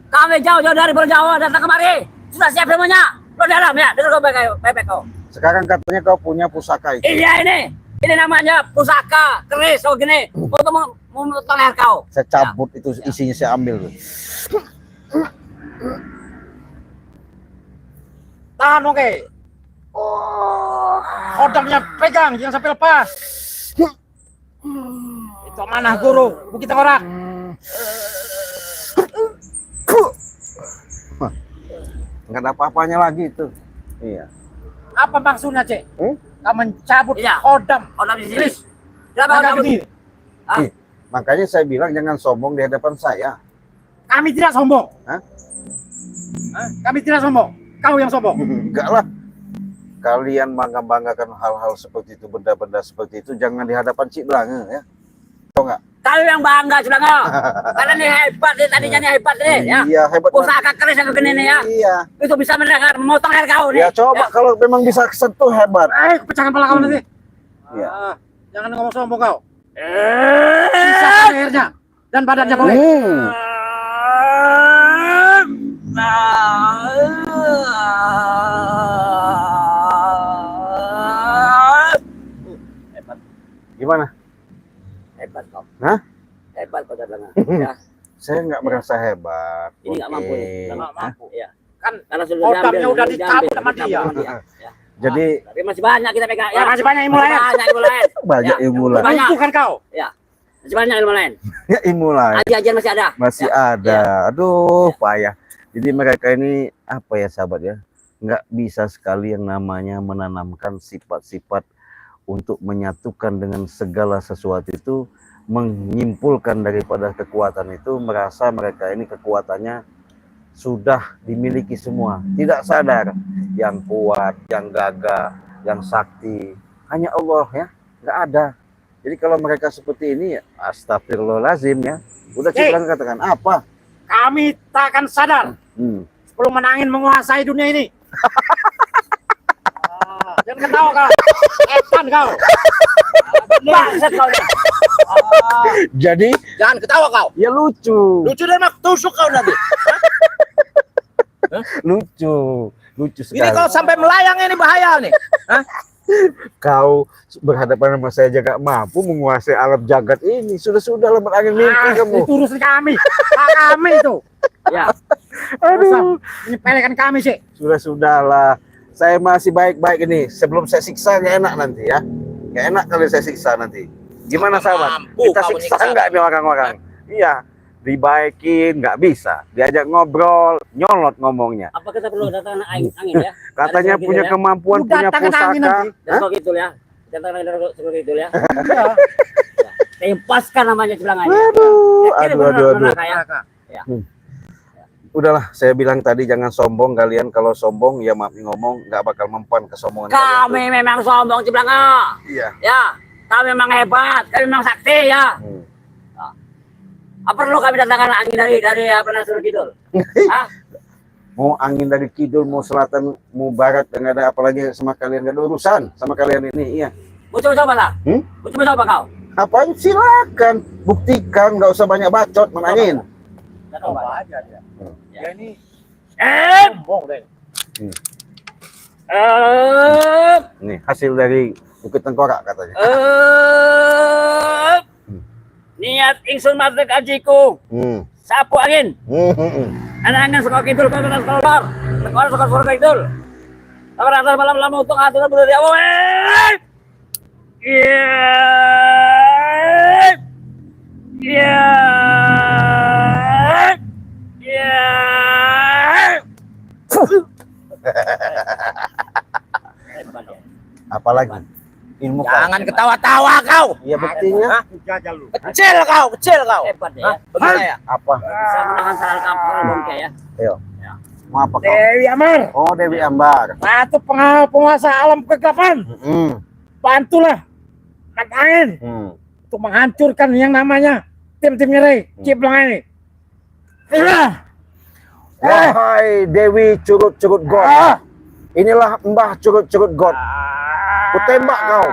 C: Kami jauh-jauh dari Pulau Jawa datang kemari. Sudah siap semuanya. Lo dalam ya, duduk bebek kau.
A: Sekarang katanya kau punya pusaka itu.
C: Iya ini. Ini namanya pusaka keris oh gini untuk memotong leher kau.
A: Saya cabut itu isinya saya ambil.
B: Tahan oke. Kodamnya pegang, jangan sampai lepas. Itu amanah guru, Bukit Tengkorak.
A: Nggak ada apa-apanya lagi itu. Iya.
B: Apa maksudnya, Cek? Kau mencabut
C: Iya.
B: kodam.
C: Oh di sini.
B: Keris.
C: Kenapa
B: Agak
C: kamu?
B: begini.
C: Ah,
A: Ih, makanya saya bilang jangan sombong di hadapan saya.
B: Kami tidak sombong.
A: Hah?
B: Hah? Kami tidak sombong. Kau yang sombong.
A: Enggak lah. Kalian bangga-banggakan hal-hal seperti itu, benda-benda seperti itu jangan di hadapan Ciblanga ya. Tahu nggak?
C: kami yang bangga Ciblanga. Karena ini hebat nih tadinya nih hebat nih ya.
A: Iya, hebat.
C: Pusaka keris yang begini nih ya.
A: Iya.
C: Itu bisa memotong leher kau nih.
A: Ya coba kalau memang bisa sentuh hebat.
B: Pecahkan kepala kau nanti.
A: Iya.
B: Jangan ngomong sombong kau. Pisahkan lehernya dan badannya boleh.
C: Hebat,
A: Gimana?
C: hebat kau.
A: Hah?
C: Hebat kau Ciblanga. Ya,
A: Saya nggak merasa hebat.
C: ini nggak mampu nih.
A: Oke.
C: Nggak mampu. Ya.
B: Kan
C: Karena sudah
B: kodamnya
C: diambil,
B: udah
C: sudah
B: dicabut
C: diambil,
B: sama dia.
C: dicabut sama Ya.
A: Jadi
C: Tapi masih banyak kita pegang
B: Ya, masih banyak ilmu
C: Masih
B: lain.
C: banyak ilmu lain.
A: banyak
C: Ya.
A: ilmu lah.
C: Banyak.
B: Bukan kau.
C: Ya. Masih banyak ilmu lain.
A: Ya, ilmu lah.
C: Ajian masih ada.
A: Masih
C: Ya.
A: ada. Aduh, payah. Jadi mereka ini apa ya sahabat ya? Nggak bisa sekali yang namanya menanamkan sifat-sifat untuk menyatukan dengan segala sesuatu itu, menyimpulkan daripada kekuatan itu, merasa mereka ini kekuatannya sudah dimiliki semua. Tidak sadar yang kuat, yang gagah, yang sakti. Hanya Allah ya, nggak ada. Jadi kalau mereka seperti ini, ya, astagfirullahaladzim ya. Udah Ciblanga katakan apa?
B: Kami tak akan sadar sebelum menangin menguasai dunia ini. Jangan ketawa kau. Etan kau.
C: Bangsat kau nih.
A: Jadi
E: Jangan ketawa kau.
A: ya lucu,
E: Lucu dan mak tusuk kau nanti.
A: lucu
E: Ini
A: sekali.
E: kalau sampai melayang ini bahaya nih.
A: Kau berhadapan sama saya aja gak mampu menguasai alam jagat ini. Sudah lembat angin mimpi kamu.
B: Itu urusan kami. Hak kami itu.
C: Ya.
B: Aduh. Ini pelekan kami sih.
A: Sudahlah. Saya masih baik-baik ini. Sebelum saya siksa gak enak nanti ya. Gak enak kalau saya siksa nanti. Gimana sahabat?
E: Mampu
A: Kita
E: kamu
A: siksa
E: nyiksa.
A: nggak nih orang-orang? Iya. Dibaikin nggak bisa. Diajak ngobrol, nyolot ngomongnya.
C: Apa kita perlu datang angin ya?
A: Katanya
C: Dari
A: punya
C: Surga Kidul, ya?
A: kemampuan,
B: Udah,
A: punya
B: tangan angin
A: pusaka.
B: nanti.
C: Dari Surga Kidul ya. Kita datang dari Surga Kidul ya.
B: Iya.
C: Tempaskan namanya Ciblanga ini.
A: Aduh,
C: Ini
A: aduh,
C: benar,
A: aduh,
C: benar,
A: aduh.
C: Kak, ya.
A: Udahlah, saya bilang tadi jangan sombong kalian. Kalau sombong ya maaf ngomong, nggak bakal mempan kesombongan
C: Kami
A: kalian.
C: memang sombong Ciblanga.
A: Iya.
C: Ya. Kami memang hebat. Kami memang sakti ya. Apa perlu kami datangkan angin dari apa namanya Surga Kidul? Hah?
A: Mau angin dari kidul, mau selatan, mau barat, nggak ada apalagi sama kalian, nggak ada urusan sama kalian ini. Iya.
C: Mau coba lah? Mau coba kau?
A: Apaan? Silakan buktikan, nggak usah banyak bacot menangin.
B: Coba aja dia. Ya ini sombong deh.
A: Nih hasil dari Bukit Tengkorak katanya.
C: Niat ingsun matek ajiku. Sapu angin. Anak-anak sekolah kidul kau kena sekolah bar. Sekolah surga kidul. Apa rasa malam lama untuk hati boleh dia awal. Iya. Iya. Iya.
A: Apalagi? ilmu
E: Jangan
A: kau.
E: ketawa-tawa kau.
A: Iya buktinya.
B: Jajal lu.
E: Kecil kau.
C: Hebat ya.
E: Bagaimana ya?
A: Apa?
C: Bisa menahan salah kampung bongke ya.
A: Ayo. Mau apa kau?
B: Dewi Amar.
A: Oh Dewi Ambar.
B: Satu penguasa alam kegelapan. Bantulah Katahin untuk menghancurkan yang namanya tim-timnya Rey Ciblang ini.
A: Wahai Dewi Curut-Curut God. Inilah Mbah Curut-Curut God. Ku tembak kau.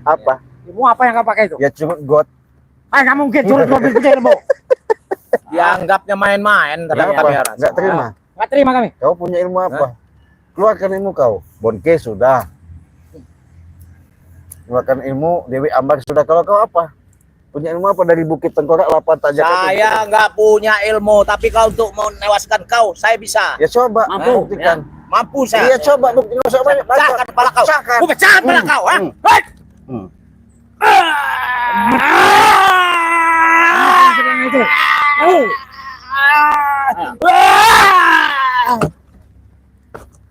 A: Apa?
B: Ilmu apa yang kau pakai itu?
A: Ya Curut God.
B: Nggak mungkin curut mobil kecil ilmu.
E: Dianggapnya main-main katanya
A: Kenapa?
E: kamera.
A: Nggak terima.
B: Nggak terima kami.
A: Kau punya ilmu apa? Keluarkan ilmu kau. Bonke sudah. Keluarkan ilmu Dewi Ambar sudah. Kalau kau apa? Punya ilmu apa dari Bukit Tengkorak 8 tanjakan?
E: Saya nggak punya ilmu, tapi kalau untuk menewaskan kau, saya bisa.
A: Ya coba
C: Mampu,
A: buktikan.
E: Mampu saya.
A: Iya coba buktikan. Nggak usah banyak.
E: Pecahkan kepala kau.
A: Pecahkan.
E: Ku pecahkan kepala kau, ha? Hei!
B: Itu.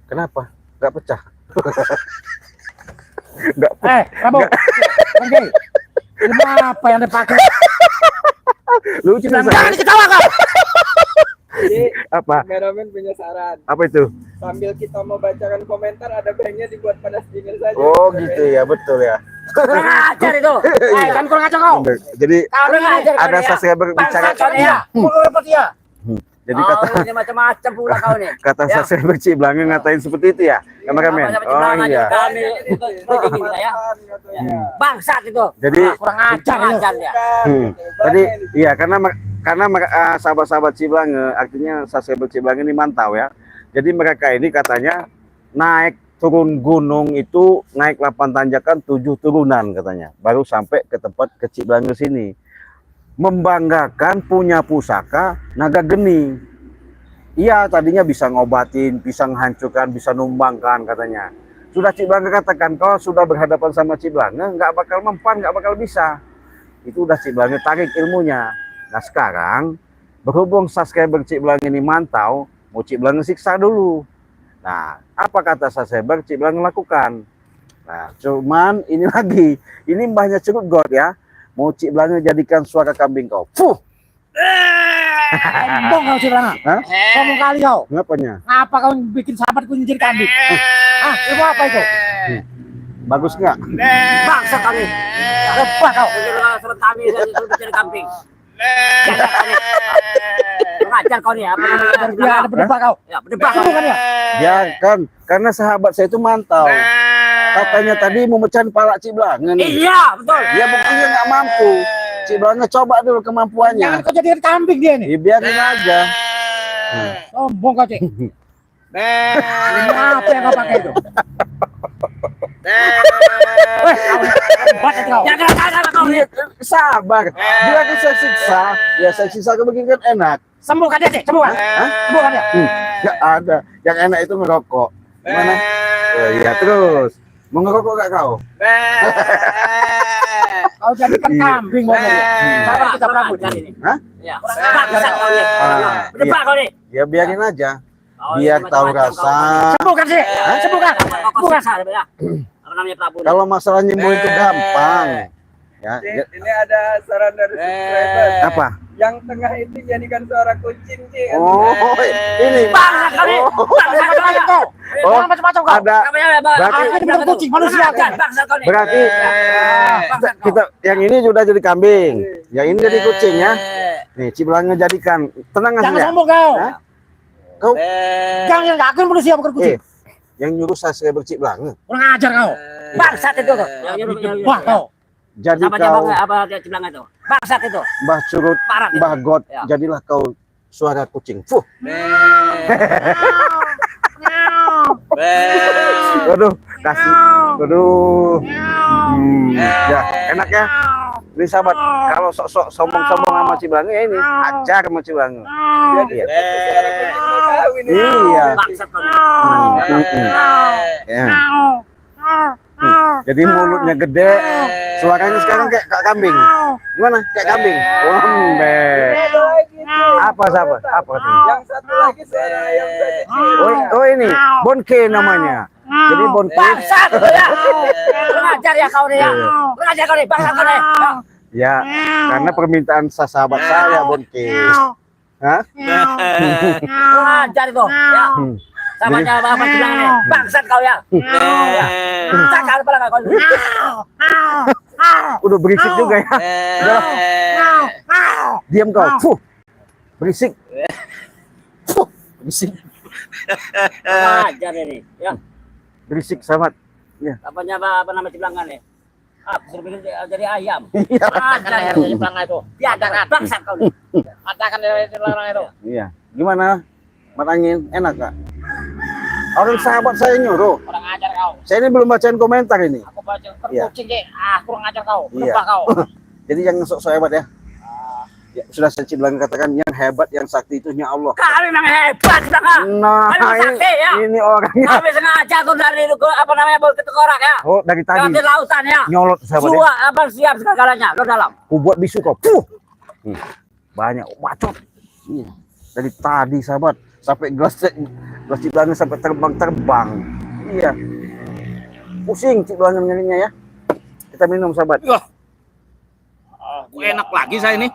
A: Kenapa? Nggak pecah. Nggak
B: Rabu. Oke. Ilmu apa yang dipakai?
A: lucu
B: Jangan
A: Sasa.
B: ketawa kau.
D: Jadi
A: Apa?
D: kameramen punya saran.
A: Apa itu?
D: Sambil kita mau bacakan komentar, ada banknya dibuat pada stiker saja.
A: Oh gitu ya, betul ya.
B: Kurang ajar itu. Kan kurang ajar kau.
A: Jadi
B: Kau kurang ajar.
A: ada subscriber bicara.
B: Bangsa dia. Mulu dapat dia.
A: Jadi
C: Oh,
A: kata
C: ini macam-macam pula kau nih.
A: kata subscriber Ciblang ngatain seperti itu ya, kameramen. Oh iya.
C: Kami begini kita ya. Bangsat itu.
A: Jadi
B: Kurang ajar
C: Kurang
B: itu.
C: ajar dia.
A: Tadi iya karena sahabat-sahabat Ciblang artinya subscriber Ciblang ini mantau ya. Jadi mereka ini katanya naik turun gunung itu naik 8 tanjakan 7 turunan katanya. Baru sampai ke tempat ke Ciblang sini. Membanggakan punya pusaka naga geni. Iya tadinya bisa ngobatin, bisa menghancurkan, bisa numbangkan katanya. Sudah Ciblang katakan kalau sudah berhadapan sama Ciblang nggak bakal mempan, nggak bakal bisa. Itu udah Ciblang tarik ilmunya. Nah sekarang berhubung subscriber Ciblang ini mantau, mau Ciblang siksa dulu. Nah apa kata subscriber Ciblang lakukan? Nah cuman ini lagi, ini mbahnya Curut God ya. Mau Ciblang jadikan suara kambing kau. Fuh.
B: Sombong kau Ciblang.
A: Hah?
B: Sombong kali kau.
A: Ngapanya?
B: Ngapa kau bikin sahabatku jadi kambing? Ah, ilmu apa itu?
A: Bagus nggak?
C: Bangsat kami.
B: Lepah kau.
C: Surat kami suruh bicara kambing. Ngajar kau nih apa namanya?
B: Dia ada berdebat kau.
C: Ya, berdebat.
B: Kamu kan ya?
A: Ya kan, karena sahabat saya itu mantau. Katanya tadi mau mecahin pala Ciblang nih.
C: Iya, betul.
A: Dia buktinya nggak mampu. Ciblang coba dulu
B: Jangan
A: kemampuannya.
B: kau jadikan kambing dia nih.
A: Ya, biarin aja.
B: Sombong kau Cik. Ilmu apa yang kau pakai itu? Weh, kau hebat kau.
C: Jangan kau nih.
A: Sabar. Bila aku saya siksa, ya saya siksa begini kan enak.
B: Sembuhkan dia Cik, sembuhkan.
A: Hah?
B: Sembuhkan dia.
A: Nggak ada. Yang enak itu ngerokok. Gimana? Oh, iya terus. Mau ngerokok gak kau?
B: Kau jadikan kambing mau dia. Sabar kita rambut
C: Ajar ini.
A: Hah?
C: Ya. Bangsat kau nih. Berdebat kau nih.
A: Ya biarin aja.
C: Oh,
A: Biar
C: ini
A: tahu
C: macam-macam
A: rasa.
B: Sembuhkan sih. Sembuhkan.
C: Bukan ya. Apa namanya Prabu?
A: Kalau masalah nyembuh itu gampang. Ya,
D: Ini ada saran dari subscriber.
A: apa?
D: Yang tengah itu jadikan suara kucing, Ci.
A: Oh, ini.
C: Bangsat kau nih. Bangsat kau nih.
B: Kau.
A: Oh,
B: Jangan macam-macam kau.
A: ada. Berarti-
B: Aku ini bukan kucing, manusia kan.
C: Bangsat kau nih.
A: Berarti kita yang ini sudah jadi kambing, yang ini jadi kucing ya. Nih, Ciblang ngejadikan. Tenang
B: Jangan
A: aja.
B: sombong kau.
A: Hah? Kau
B: Jangan aku ini manusia bukan kucing.
A: yang nyuruh saya berciblang.
B: Kurang ajar kau.
C: Bangsat itu tuh.
B: Wah kau.
A: Jadi
C: Apa
A: kau
C: apa dia bilang itu? Bangsat itu.
A: Mbah Curut,
C: Parah.
A: Mbah God,
C: Ya.
A: jadilah kau suara kucing. Fuh. Waduh, kasih. Waduh. Ya, enak ya. Ini sahabat, kalau sok-sok sombong-sombong sama Ciblang ya ini, ajar sama Ciblang. Iya.
D: Suara kucing mau tahu ini.
A: Iya.
C: Bangsat kau nih.
A: Ya. Jadi mulutnya gede, suaranya sekarang kayak kambing. Gimana? Kayak kambing. Lembek. Apa sahabat? Apa katanya?
D: Yang satu lagi suara ayam tadi.
A: Oh ini Bonke namanya. Jadi Bonke.
C: Bangsat lu ya. Kurang ajar ya kau nih ya. Kurang ajar kau nih, bangsat kau nih.
A: Ya, karena permintaan sahabat saya Bonke. Hah?
C: Kurang ajar itu. Ya. Sama aja apa bilang nih. Bangsat kau ya. Ya. Cakal pala kau.
A: Udah berisik juga ya. Udah. Diam kau. Fuh. Berisik. Fuh. Berisik.
C: Kurang ajar ini. Ya.
A: Berisik sahabat.
C: Apanya apa nama ciplangan nih? Suruh bikin jadi ayam.
A: Iya.
C: Ajar ya ciplangan itu. Biadakan bangsat kau nih. Adakan ciplangan itu.
A: Iya. Gimana? Matangin enak gak? Orang sahabat saya nyuruh.
C: Kurang ajar kau.
A: Saya ini belum bacain komentar ini.
C: Aku baca
A: Iya.
C: kucing deh. Kurang ajar kau.
A: Iya.
C: Lupa kau.
A: Jadi jangan sok-sok hebat ya. Ya, sudah saya bilang katakan yang hebat, yang sakti itu hanya Allah.
C: Kali memang hebat kita.
A: Nah,
C: Kali sakti ya.
A: ini orangnya.
C: Kami sengaja tuh dari apa namanya bol ketekorak ya.
A: Oh, dari tadi
C: Dari lautan ya.
A: nyolot sahabat ya.
C: Semua apa siap segalanya lo dalam.
A: Ku buat bisu kau. Puh. Banyak bacot. Iya. Dari tadi sahabat sampai gelas ciplangan sampai terbang. Iya. Pusing ciplangan nyarinya ya. Kita minum sahabat.
E: Enak lagi saya ini.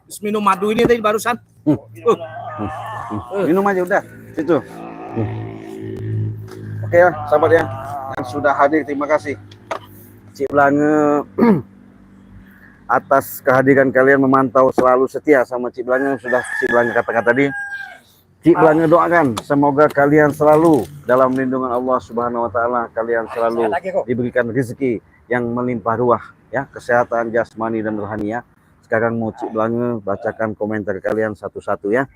E: Terus minum madu ini tadi barusan.
A: Minum aja udah. Situ. Oke ya, sahabat ya. Yang sudah hadir terima kasih. Cik Blange atas kehadiran kalian memantau selalu setia sama Cik Blange. Sudah Cik Blange katakan tadi. Cik Blange doakan semoga kalian selalu dalam lindungan Allah Subhanahu wa taala, kalian selalu diberikan rezeki yang melimpah ruah ya, kesehatan jasmani dan rohani ya. Sekarang mau Cik Blange bacakan komentar kalian satu-satu ya.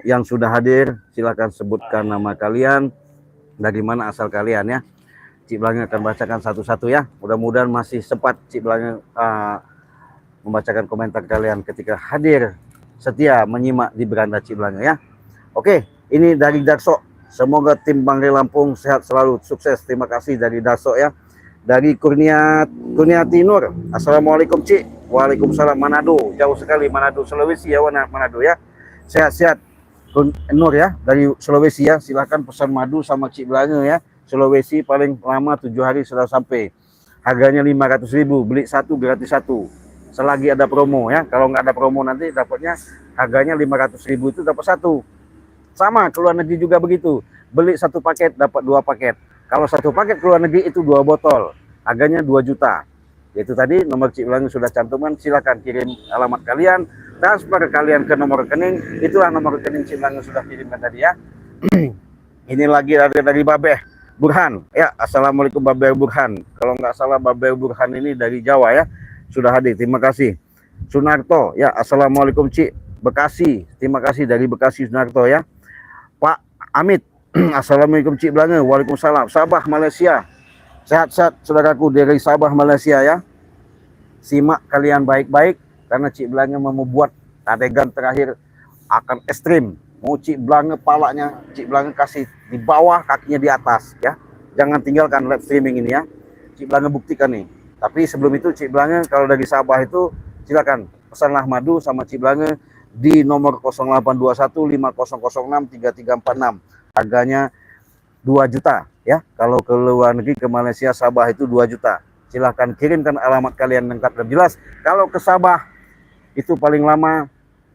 A: Yang sudah hadir silakan sebutkan nama kalian, dari mana asal kalian ya. Cik Blange akan bacakan satu-satu ya. Mudah-mudahan masih sempat Cik Blange membacakan komentar kalian ketika hadir setia menyimak di beranda Cik Blange ya. Oke, ini dari Darso. Semoga tim Bangre Lampung sehat selalu, sukses. Terima kasih dari Darso ya. Dari Kurniati Nur. Assalamualaikum Cik. Waalaikumsalam. Manado, jauh sekali Manado, Sulawesi ya, Manado ya. Sehat-sehat Nur ya, dari Sulawesi ya. Silahkan pesan madu sama Cik Blange ya. Sulawesi paling lama 7 hari sudah sampai. Harganya 500.000, beli satu gratis satu. Selagi ada promo ya. Kalau nggak ada promo nanti dapatnya harganya 500.000 itu dapat satu. Sama keluar negeri juga begitu. Beli satu paket dapat 2 paket. Kalau satu paket keluar negeri itu 2 botol. Harganya 2 juta. Yaitu tadi nomor Cik Blange sudah cantumkan, silakan kirim alamat kalian, transfer kalian ke nomor rekening. Itulah nomor rekening Cik Blange sudah kirimkan tadi ya. Ini lagi dari Babeh Burhan ya. Assalamualaikum Babeh Burhan. Kalau nggak salah Babeh Burhan ini dari Jawa ya. Sudah hadir, terima kasih. Sunarto ya. Assalamualaikum Cik, Bekasi. Terima kasih dari Bekasi Sunarto ya. Pak Amit. Assalamualaikum Cik Blange. Waalaikumsalam. Sabah Malaysia. Sehat-sehat saudaraku dari Sabah Malaysia ya. Simak kalian baik-baik karena Cik Blange mau buat adegan terakhir akan ekstrim. Mau Cik Blange palanya Cik Blange kasih di bawah, kakinya di atas ya. Jangan tinggalkan live streaming ini ya. Cik Blange buktikan nih. Tapi sebelum itu Cik Blange kalau dari Sabah itu silakan pesanlah madu sama Cik Blange di nomor 0821 5006 3346. Harganya 2 juta ya. Kalau ke luar negeri ke Malaysia Sabah itu 2 juta. Silahkan kirimkan alamat kalian lengkap dan jelas. Kalau ke Sabah itu paling lama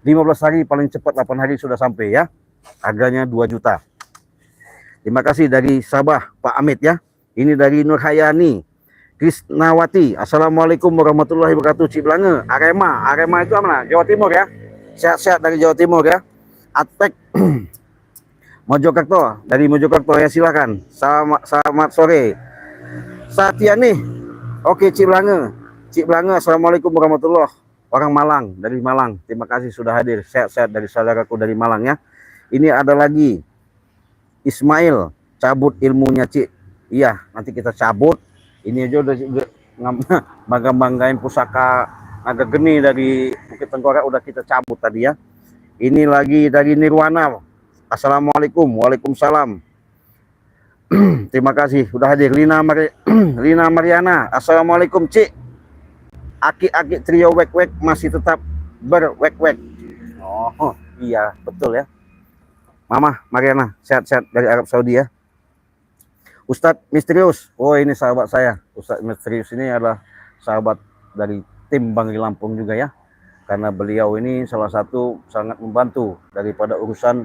A: 15 hari, paling cepat 8 hari sudah sampai ya. Harganya 2 juta. Terima kasih dari Sabah Pak Amit ya. Ini dari Nurhayani Krisnawati. Assalamualaikum warahmatullahi wabarakatuh Cik Blange. Arema itu mana? Jawa Timur ya. Sehat-sehat dari Jawa Timur ya. Atek Mojokerto, dari Mojokerto ya, silakan. Selamat sore. Satyani. Oke Cik Blange. Cik Blange, assalamualaikum warahmatullahi. Orang Malang, dari Malang. Terima kasih sudah hadir. Sehat-sehat dari saudaraku dari Malang ya. Ini ada lagi Ismail, cabut ilmunya Cik. Iya, nanti kita cabut. Ini aja udah bangga-banggain pusaka naga geni dari Bukit Tengkorak udah kita cabut tadi ya. Ini lagi dari Nirwana. Assalamualaikum. Waalaikumsalam. Terima kasih sudah hadir. Lina Mariana. Assalamualaikum Cik. Aki-aki trio wek-wek masih tetap berwek-wek. Oh, iya, betul ya. Mama Mariana, sehat-sehat dari Arab Saudi ya. Ustadz Misterius, oh ini sahabat saya. Ustadz Misterius ini adalah sahabat dari tim Bangri Lampung juga ya. Karena beliau ini salah satu sangat membantu daripada urusan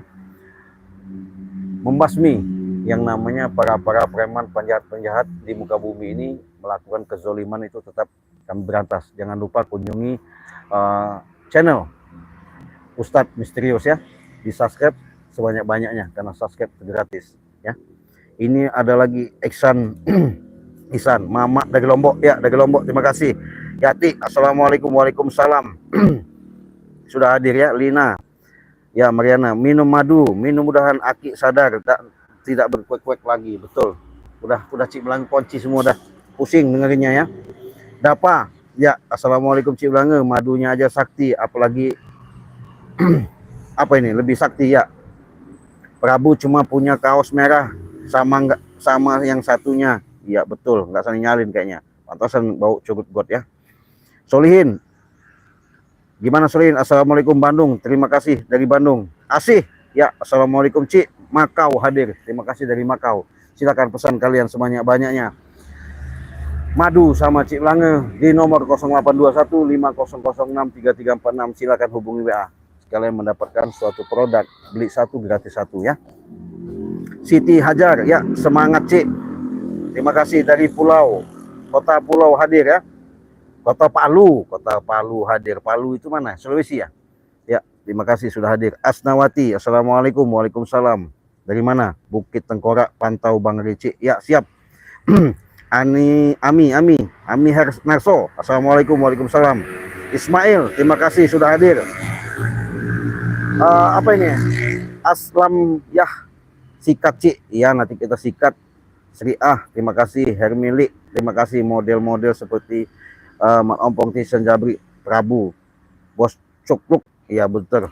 A: membasmi yang namanya para preman penjahat-penjahat di muka bumi ini melakukan kezoliman itu tetap kami berantas. Jangan lupa kunjungi channel Ustadz Misterius ya, di subscribe sebanyak-banyaknya karena subscribe gratis ya. Ini ada lagi Iksan Isan Mama dari Lombok ya, dari Lombok, terima kasih Yati. Assalamualaikum, waalaikumsalam. Sudah hadir ya. Lina ya, Mariana, minum madu, mudah-mudahan Aki sadar tidak berkuek-kuek lagi. Betul, udah Cik Belanga kunci semua, udah pusing dengerinnya ya. Dapa ya, assalamualaikum Cik Belanga, madunya aja sakti, apalagi apa ini lebih sakti ya. Prabu cuma punya kaos merah sama yang satunya. Iya betul, nggak saling nyalin kayaknya. Pantasan bau curut got ya. Solihin, gimana Solihin? Assalamualaikum Bandung, terima kasih dari Bandung. Asih ya, assalamualaikum Cik. Makau hadir, terima kasih dari Makau. Silakan pesan kalian sebanyak-banyaknya. Madu sama Cik Belanga di nomor 0821 5006 3346. Silakan hubungi WA. Kalian mendapatkan suatu produk, beli satu gratis satu ya. Siti Hajar ya, semangat Cik. Terima kasih dari Kota Pulau hadir ya. Kota Palu hadir. Palu itu mana? Sulawesi ya. Ya, terima kasih sudah hadir. Asnawati, assalamualaikum, waalaikumsalam. Dari mana? Bukit Tengkorak, Pantau Bang Ricik. Ya, siap. Ami Narso, assalamualaikum, waalaikumsalam. Ismail, terima kasih sudah hadir. Apa ini? Aslam Yah, sikat Cik. Ya, nanti kita sikat. Sri terima kasih. Hermilik, terima kasih. Model-model seperti Ompong Tisen Jabri, Prabu, Bos Cukluk, iya betul.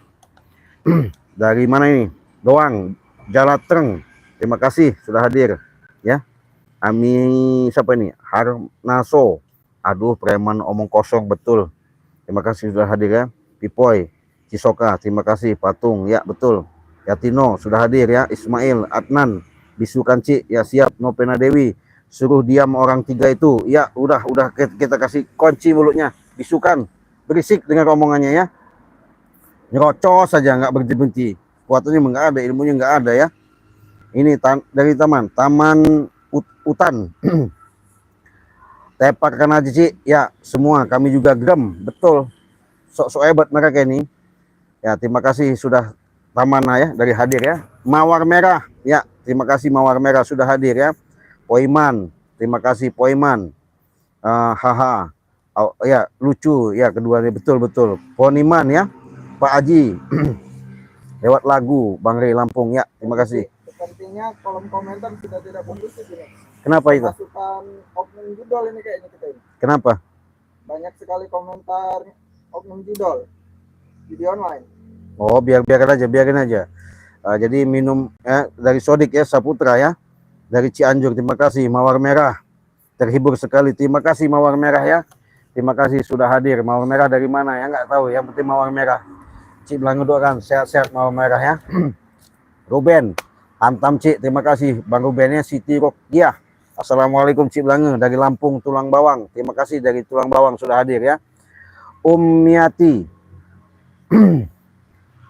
A: Dari mana ini? Doang, Jalatreng, terima kasih sudah hadir ya. Ami siapa ini? Harnaso, aduh preman omong kosong betul. Terima kasih sudah hadir ya. Pipoy, Cisoka, terima kasih. Patung, ya betul. Yatino sudah hadir ya. Ismail, Adnan, bisukan Cik, ya siap. Nopena Dewi, suruh diam orang tiga itu. Ya udah kita kasih kunci mulutnya. Bisukan, berisik dengan omongannya ya. Nyerocos saja, nggak berhenti-henti. Kuatannya nggak ada, ilmunya nggak ada ya. Ini dari Taman Utan. Tepakan aja Cik. Ya semua kami juga gerem. Betul. Sok hebat mereka ini. Ya terima kasih sudah Tamana ya dari hadir ya. Mawar Merah. Ya terima kasih Mawar Merah sudah hadir ya. Poiman. Terima kasih Poiman. Haha. Oh, ya lucu ya keduanya betul. Poniman ya. Pak Aji. Lewat lagu Bangri Lampung ya. Terima kasih.
D: Sepertinya kolom komentar sudah tidak kondusif ini.
A: Kenapa itu?
D: Masukan oknum judol ini kayaknya kita ini.
A: Kenapa?
D: Banyak sekali komentar oknum judol video online.
A: Oh biarin aja. Jadi minum dari Sodik ya, Saputra ya, dari Cianjur, terima kasih. Mawar Merah, terhibur sekali, terima kasih Mawar Merah ya, terima kasih sudah hadir. Mawar Merah dari mana ya, nggak tahu, yang penting Mawar Merah. Cik Belanga doakan sehat-sehat Mawar Merah ya. Ruben, hantam Cik, terima kasih. Bang Rubennya Siti Rokia. Assalamualaikum Cik Belanga dari Lampung Tulang Bawang, terima kasih dari Tulang Bawang sudah hadir ya. Miati,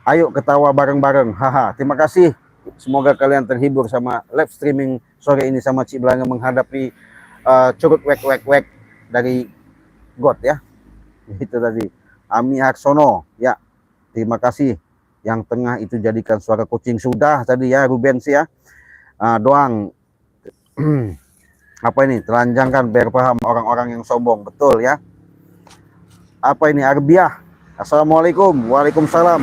A: ayo ketawa bareng-bareng, haha, terima kasih. Semoga kalian terhibur sama live streaming sore ini sama Cik Belanga menghadapi curut wek dari God ya. Itu tadi. Ami Aksono ya, terima kasih. Yang tengah itu jadikan suara kucing sudah tadi ya, Rubens ya. Doang apa ini, telanjangkan biar paham orang-orang yang sombong, betul ya. Apa ini, Arbiah, assalamualaikum, waalaikumsalam.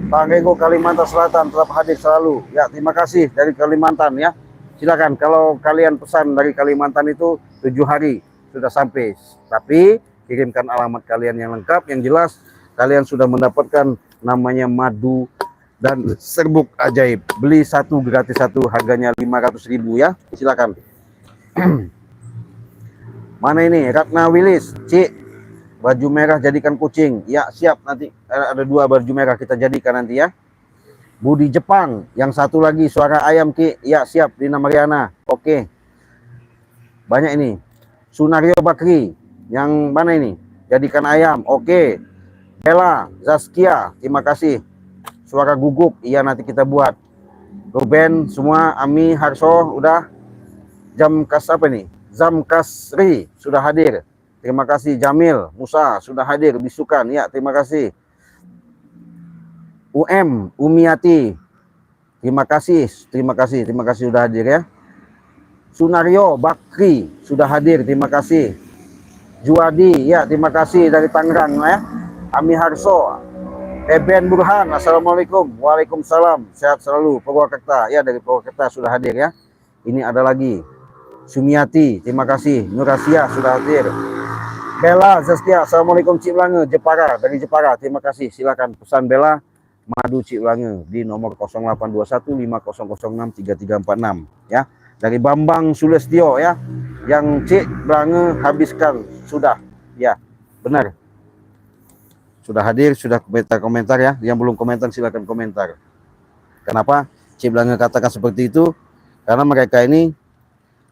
A: Bang Rego Kalimantan Selatan tetap hadir selalu ya, terima kasih dari Kalimantan ya. Silakan kalau kalian pesan dari Kalimantan itu 7 hari sudah sampai, tapi kirimkan alamat kalian yang lengkap, yang jelas kalian sudah mendapatkan namanya madu dan serbuk ajaib. Beli satu gratis satu, harganya 500.000 ya. Silakan. Mana ini Ratna Wilis, Cik, Baju merah jadikan kucing. Ya, siap. Nanti ada 2 baju merah kita jadikan nanti ya. Budi Jepang. Yang satu lagi suara ayam Ki. Ya, siap. Dina Mariana. Oke. Banyak ini. Sunario Bakri. Yang mana ini? Jadikan ayam. Oke. Bella Zaskia. Terima kasih. Suara gugup. Iya, nanti kita buat. Ruben semua. Ami Harso udah. Jamkas apa nih? Zamkasri sudah hadir. Terima kasih. Jamil Musa sudah hadir. Bisukan ya, terima kasih. Umiati, terima kasih sudah hadir ya. Sunario Bakri sudah hadir, terima kasih. Juadi ya, terima kasih dari Tangerang ya. Ami Harso, Eben Burhan, assalamualaikum. Waalaikumsalam, sehat selalu. Purwakarta ya, dari Purwakarta sudah hadir ya. Ini ada lagi Sumiati, terima kasih. Nurasia sudah hadir. Bella Zaskia, assalamualaikum Cik Belange, Jepara, dari Jepara, terima kasih. Silakan pesan Bella madu Cik Belange di nomor 082150063346 ya. Dari Bambang Sulestio ya, yang Cik Belange habiskan sudah ya, benar. Sudah hadir, sudah komentar ya. Yang belum komentar silakan komentar. Kenapa Cik Belange katakan seperti itu? Karena mereka ini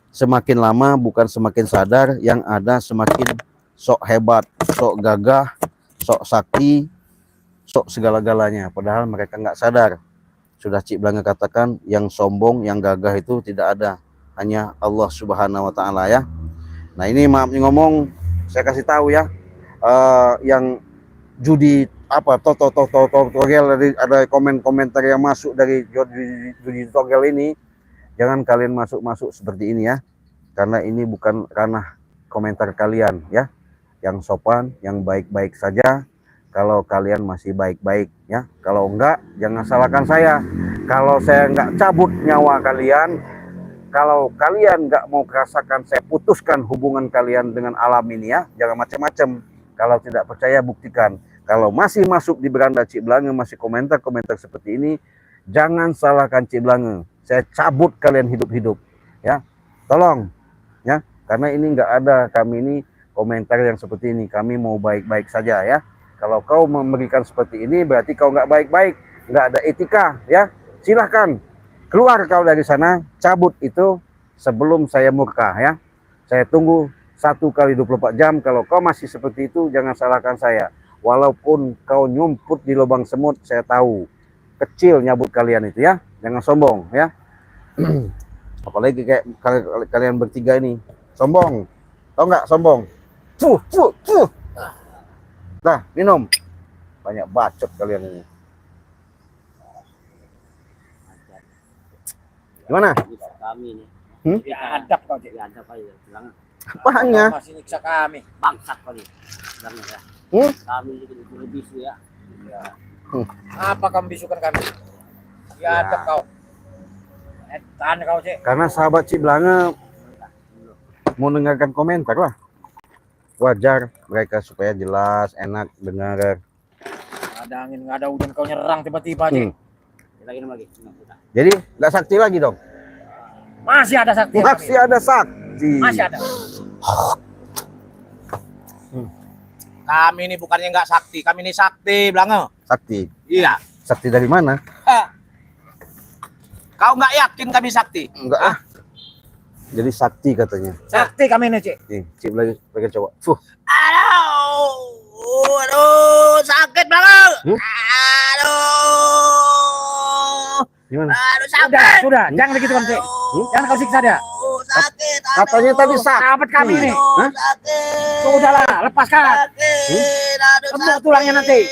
A: semakin lama bukan semakin sadar, yang ada semakin sok hebat, sok gagah, sok sakti, sok segala-galanya. Padahal mereka nggak sadar. Sudah Cik Belange katakan, yang sombong, yang gagah itu tidak ada, hanya Allah Subhanahu wa Ta'ala ya. Nah ini maaf nih ngomong, saya kasih tahu ya, yang judi apa togel, ada komentar yang masuk dari judi togel ini, jangan kalian masuk seperti ini ya, karena ini bukan ranah komentar kalian ya. Yang sopan, yang baik-baik saja. Kalau kalian masih baik-baik ya, kalau enggak jangan salahkan saya. Kalau saya enggak cabut nyawa kalian, kalau kalian enggak mau merasakan, saya putuskan hubungan kalian dengan alam ini ya. Jangan macam-macam. Kalau tidak percaya buktikan. Kalau masih masuk di beranda Cik Belange, masih komentar-komentar seperti ini, jangan salahkan Cik Belange. Saya cabut kalian hidup-hidup ya. Tolong ya, karena ini enggak ada, kami ini komentar yang seperti ini, kami mau baik-baik saja ya. Kalau kau memberikan seperti ini, berarti kau nggak baik-baik, nggak ada etika ya. Silahkan keluar kau dari sana, cabut itu sebelum saya murka ya. Saya tunggu 1 kali 24 jam. Kalau kau masih seperti itu, jangan salahkan saya. Walaupun kau nyumput di lubang semut, saya tahu kecil nyabut kalian itu ya. Jangan sombong ya. Apalagi kayak kalian bertiga ini sombong, tau nggak sombong? Nah, minum. Banyak bacot kalian ini. Gimana?
C: Kami nih.
B: Ya adab kau Cik.
C: Ya ada kali bilang
A: Apanya?
B: Masih nyiksa kami.
C: bangsat kali. Bilang ya. Kami itu bisu ya.
B: Apa kamu bisukan kami? Ya adab kau. Tahan kau Cik.
A: Karena sahabat Cik Belange mau dengarkan komentar lah. Wajar mereka supaya jelas, enak dengar.
B: Ada angin, nggak ada hujan, kau nyerang tiba-tiba Cik.
C: Kita minum lagi.
A: Jadi nggak sakti lagi dong?
B: Masih ada sakti.
A: Masih ada sakti.
B: Masih ada.
E: Kami ini bukannya nggak sakti, kami ini sakti, Belange.
A: Sakti.
E: Iya.
A: Sakti dari mana?
E: Kau nggak yakin kami sakti?
A: Enggak ah. Jadi sakti katanya.
B: Sakti kami ini Cik.
A: Nih, Cik Belange pakai coba.
E: Aduh, sakit banget. Aduh,
A: Gimana?
E: aduh sakit.
B: Sudah, jangan begitu kan Cik. Jangan kau siksa dia.
E: Sakit.
A: Katanya tadi sakti.
B: Sahabat kami ini.
A: Hah?
E: Sakit.
B: Sudahlah, lepaskan.
E: Sakit. Aduh,
B: Tembuk tulangnya nanti.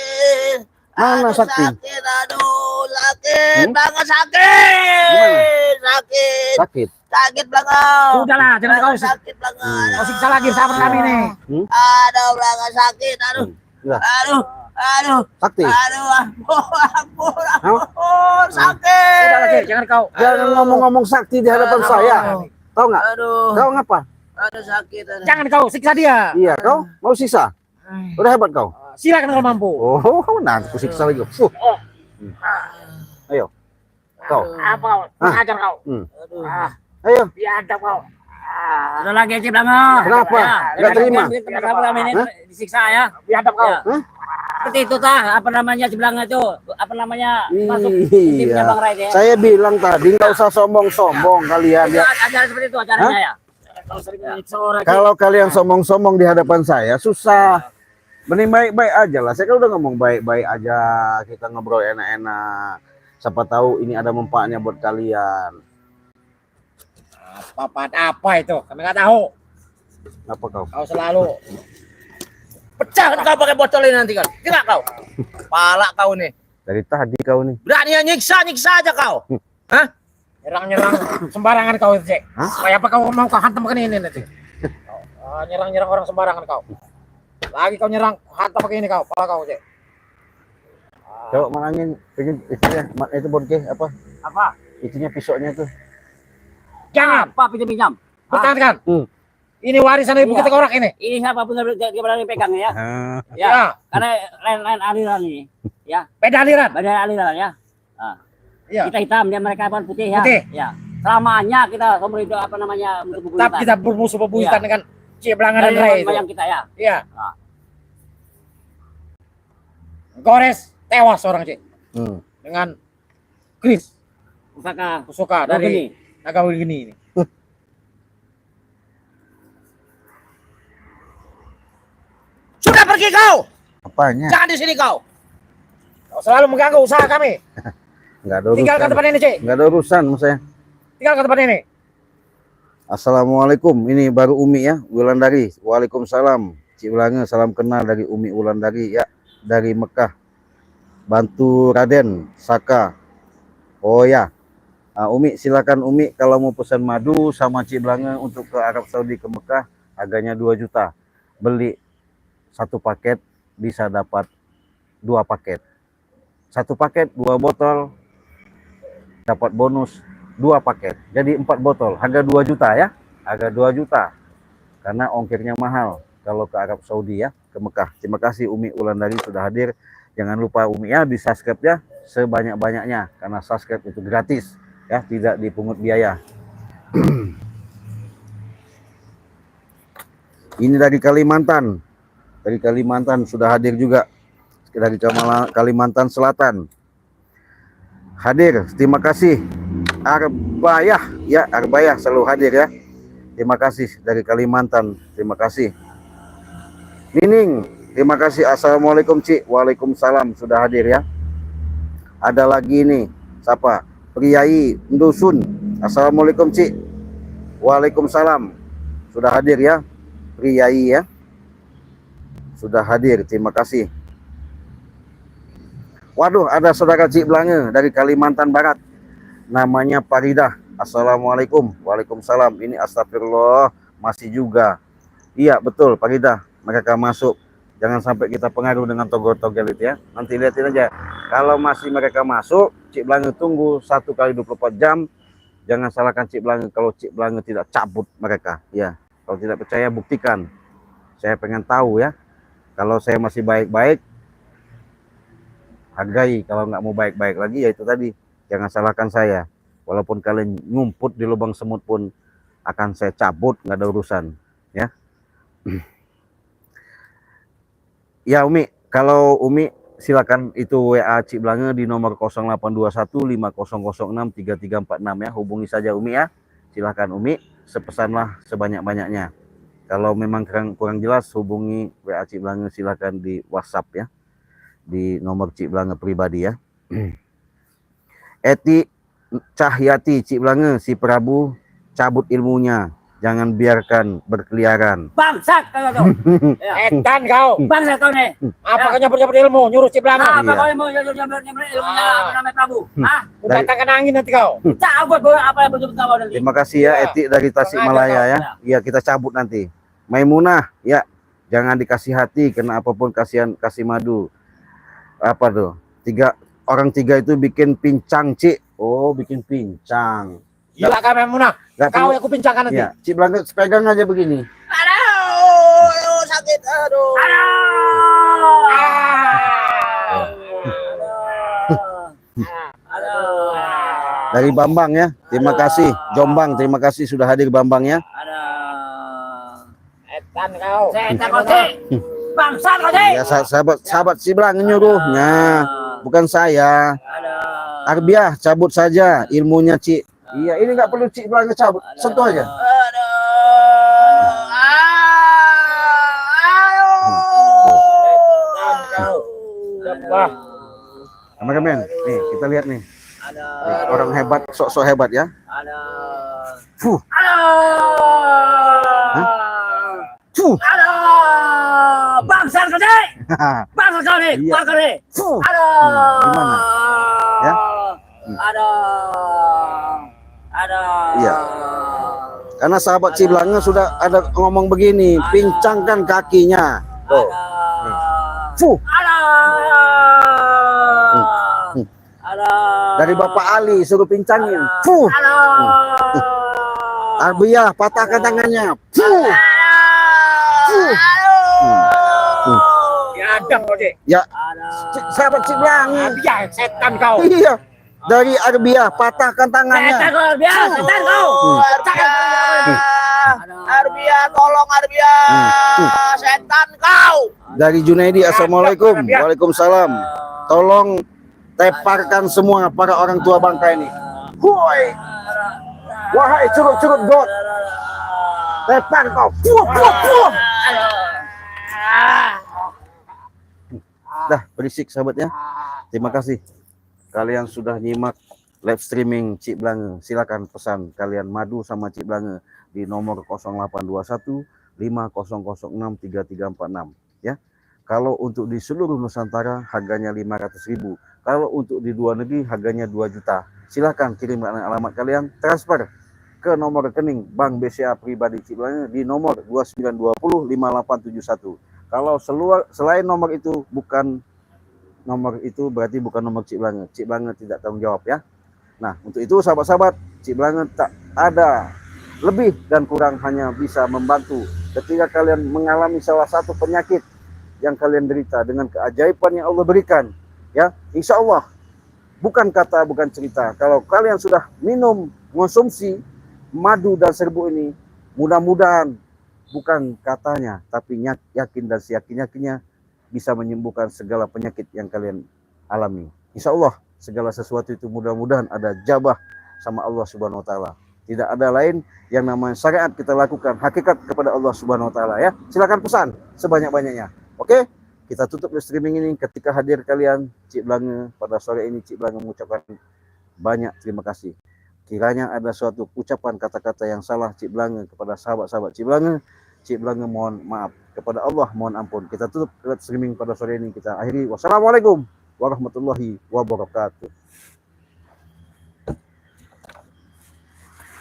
A: Mana sakti?
E: Sakit, aduh, sakit banget, sakit. Sakit.
A: Sakit.
E: Sakit banget.
B: Sudahlah, jangan kau siksa.
E: Sakit banget.
B: Kau siksa lagi sahabat kami ini.
E: Aduh, belakang sakit. Aduh.
A: Lah,
E: Aduh. Aduh.
A: sakti.
E: Aduh, ampun,
B: Sudahlah
E: sakit.
B: Cik, jangan kau.
A: Jangan ngomong-ngomong sakti di hadapan saya. Tahu nggak?
E: Aduh.
A: Kau ngapa?
E: Aduh, sakit. Aduh.
B: Jangan kau siksa dia.
A: Iya, kau mau siksa? Udah hebat kau.
B: Silakan kalau mampu.
A: Oh, nanti aku siksa lagi. Ayo. Kau.
B: Apa kau? Ajar kau.
E: Aduh.
B: Ah,
A: Ayo.
B: biadab kau.
C: Ada lagi Cik Blanga.
A: Kenapa? Nggak terima?
C: Kenapa kami ini disiksa ya?
B: Biadab kau.
C: Ya. Seperti itu tah, apa namanya Cik Blanga itu, apa namanya masuk timnya
A: Iya.
C: Bang Rai ya.
A: Saya bilang tadi nggak usah sombong-sombong kalian ya.
C: Acara seperti itu acaranya ya.
B: Kalau sering menyiksa orang.
A: Kalau kalian sombong-sombong di hadapan saya susah. Mending baik-baik aja lah. Saya kan udah ngomong baik-baik aja. Kita ngobrol enak-enak. Siapa tahu ini ada manfaatnya buat kalian.
B: Apa itu? Kami nggak tahu.
A: Apa kau?
B: Kau selalu
E: Pecah kau pakai botol ini nanti kan. Kira kau. Pala kau nih.
A: Dari tadi kau nih.
E: Berani nyiksa aja kau. Hah?
B: nyerang-nyerang sembarangan kau itu, Cek.
A: Hah?
B: Kayak apa kau mau kau hantam ke ini nanti? Nyerang-nyerang orang sembarangan kau. Lagi kau nyerang, hantam pakai ini kau, pala kau, Cek.
A: Coba malangin, pengen itunya, itu bonke apa?
B: Apa?
A: Itunya pisaunya tuh.
B: Jangan,
C: Apa pinjam-pinjam?
B: pertahankan.
A: Hmm.
B: Ini warisan ibu
C: Iya.
B: kita korak ini.
C: Ini siapa pun gak berani pegang ya.
B: Ya,
C: Ya, karena lain aliran ini. Ya,
B: beda aliran.
C: beda aliran ya. Nah,
B: Iya.
C: kita hitam, dia mereka apa putih ya.
B: Putih.
C: Ya. Selamanya kita seumur hidup apa namanya untuk
B: Tapi kita bermusuh bebuyutan
C: Iya.
B: dengan Cik Blanga dan Rai itu.
C: yang kita ya.
B: Iya.
C: Ah.
B: Gores tewas orang, Cik,
A: Hmm.
B: dengan Chris
C: Pusaka
B: Pusaka
C: dari
B: dari Naga Geni ini.
E: Sudah pergi kau.
A: Apanya?
E: Jangan di sini kau.
B: Kau selalu mengganggu usaha kami.
A: Enggak ada
B: Tinggalkan
A: urusan.
B: tempat ini, Cik.
A: Enggak ada urusan sama saya.
B: Tinggalkan tempat ini.
A: Assalamualaikum. Ini baru Umi ya, Wulandari. Waalaikumsalam. Cik Blanga, salam kenal dari Umi Wulandari ya, dari Mekah. Bantu Raden Saka. Oh ya. Umi silakan Umi kalau mau pesan madu sama Cik Blanga untuk ke Arab Saudi ke Mekah, harganya 2 juta. Beli 1 paket bisa dapat 2 paket. 1 paket 2 botol dapat bonus 2 paket. Jadi 4 botol. Harga 2 juta ya. Harga 2 juta. Karena ongkirnya mahal kalau ke Arab Saudi ya, ke Mekah. Terima kasih Umi Wulandari sudah hadir. Jangan lupa Umi ya, di subscribe ya sebanyak-banyaknya karena subscribe itu gratis ya, tidak dipungut biaya. Ini dari Kalimantan. Dari Kalimantan sudah hadir juga. Dari Kalimantan Selatan. Hadir, terima kasih. Arbayah ya, Arbayah selalu hadir ya. Terima kasih dari Kalimantan. Terima kasih. Nining, terima kasih. Assalamualaikum Cik. Waalaikumsalam sudah hadir ya. Ada lagi nih, siapa? Priai Ndusun. Assalamualaikum Cik. Waalaikumsalam. Sudah hadir ya. Priai ya. Sudah hadir. Terima kasih. Waduh, ada saudara Cik Blanga dari Kalimantan Barat. Namanya Faridah. Assalamualaikum. Waalaikumsalam. Ini astagfirullah. Masih juga. Iya, betul Faridah. Mereka masuk. Jangan sampai kita pengaruh dengan togel-togel itu ya. Nanti lihatin aja. Kalau masih mereka masuk, Cik Blanga tunggu 1 kali 24 jam. Jangan salahkan Cik Blanga kalau Cik Blanga tidak cabut mereka. Ya, kalau tidak percaya buktikan. Saya pengen tahu ya. Kalau saya masih baik-baik, hargai. Kalau nggak mau baik-baik lagi, ya itu tadi. Jangan salahkan saya. Walaupun kalian ngumput di lubang semut pun akan saya cabut, nggak ada urusan. Ya. Ya Umi, kalau Umi silakan itu WA Cik Blanga di nomor 082150063346 ya. Hubungi saja Umi ya. Silakan Umi, sepesanlah sebanyak-banyaknya. Kalau memang kurang jelas hubungi WA Cik Blanga silakan di WhatsApp ya. Di nomor Cik Blanga pribadi ya. Eti Cahyati Cik Blanga, si Prabu cabut ilmunya. Jangan biarkan berkeliaran.
C: bangsat kau tuh. Ya.
B: Edan kau.
C: Bangsat kau nih.
B: Apa kau nyebut-nyebut ilmu, nyuruh Cik Blanga?
C: Apa
A: Iya.
C: kau mau nyamber ilmunya apa namanya Prabu? Hah?
B: Datangkan angin nanti kau.
C: Cabut apa yang betul kau nanti.
A: Terima kasih ya
B: Iya.
A: Eti dari Tasikmalaya ya. Iya, kita cabut nanti. Maimunah ya, jangan dikasih hati karena apapun kasih madu. Apa tuh? 3 itu bikin pincang Cik. Oh, bikin pincang.
B: Gila kami Munah.
A: Nggak
B: Kau
A: perlu-
B: yang kupincangkan nanti.
A: Ya, Cik Blanga pegang aja begini.
E: Aduh, sakit. Aduh.
C: Aduh.
A: Dari Bambang ya. Terima kasih. Jombang, terima kasih sudah hadir Bambang ya.
C: Ada.
B: Setan kau.
C: Setan kau, Cik. Bangsa kau, Cik.
A: Ya sahabat si Belanga nyuruhnya, bukan saya.
C: Aduh.
A: Arbiah cabut saja ilmunya Cik. Iya, ini nggak perlu Cik Belanga cabut, sentuh aja.
B: Wah,
A: Kameramen, nih kita lihat nih. Nih,
C: Aduh.
A: orang hebat, sok-sok hebat ya.
C: Aduh.
A: Fuh,
C: Aduh.
A: fuh,
C: Aduh. Bangsa kau, Cik. Bangsa kau nih,
A: Iya.
C: bangsa nih.
A: fuh.
C: Aduh.
A: Gimana? Ya?
C: Aduh. Aduh.
A: Iya. Karena sahabat si Belanga sudah ada ngomong begini, pincangkan kakinya. Tuh. Fuh,
C: Aduh. Aduh.
A: dari Bapak Ali suruh pincangin. Fuh. Arbiah patahkan tangannya. Fuh. Fuh.
B: diadang kau, Cik.
A: Ya, sahabat si Belanga.
B: Biar setan kau.
A: Iya. Dari Arbiah patahkan tangannya.
C: Setan kau, biar setan kau.
E: Arbia, tolong Arbia. Setan kau.
A: Dari Junaidi, assalamualaikum. Waalaikumsalam. Tolong teparkan semua para orang tua bangka ini. Woi, wahai curut-curut God, tepar kau. Puh, puh, puh. Dah berisik sahabatnya. Terima kasih kalian sudah nyimak live streaming Cik Belanga. Silakan pesan kalian madu sama Cik Belanga di nomor 0821 5006 3346 ya. Kalau untuk di seluruh Nusantara harganya 500.000. Kalau untuk di luar negeri harganya 2 juta. Silakan kirim alamat kalian, transfer ke nomor rekening Bank BCA pribadi Cik Belanga di nomor 29205871. Kalau selain nomor itu berarti bukan nomor Cik Belanga. Cik Belanga tidak tanggung jawab ya. Nah, untuk itu sahabat-sahabat, Cik Belanga tak ada lebih dan kurang, hanya bisa membantu ketika kalian mengalami salah satu penyakit yang kalian derita dengan keajaiban yang Allah berikan. Ya, insya Allah bukan kata, bukan cerita. Kalau kalian sudah minum, konsumsi madu dan serbuk ini, mudah-mudahan bukan katanya, tapi yakin dan seyakin-yakinnya bisa menyembuhkan segala penyakit yang kalian alami. Insya Allah segala sesuatu itu mudah-mudahan ada jabah sama Allah Subhanahu Wa Taala. Tidak ada lain yang namanya syariat kita lakukan, hakikat kepada Allah Subhanahu Wa Taala ya. Silakan pesan sebanyak-banyaknya. Oke, kita tutup live streaming ini. Ketika hadir kalian Cik Belanga pada sore ini, Cik Belanga mengucapkan banyak terima kasih. Kiranya ada suatu ucapan kata-kata yang salah Cik Belanga kepada sahabat-sahabat Cik Belanga mohon maaf. Kepada Allah mohon ampun. Kita tutup live streaming pada sore ini, kita akhiri. Wassalamualaikum warahmatullahi wabarakatuh.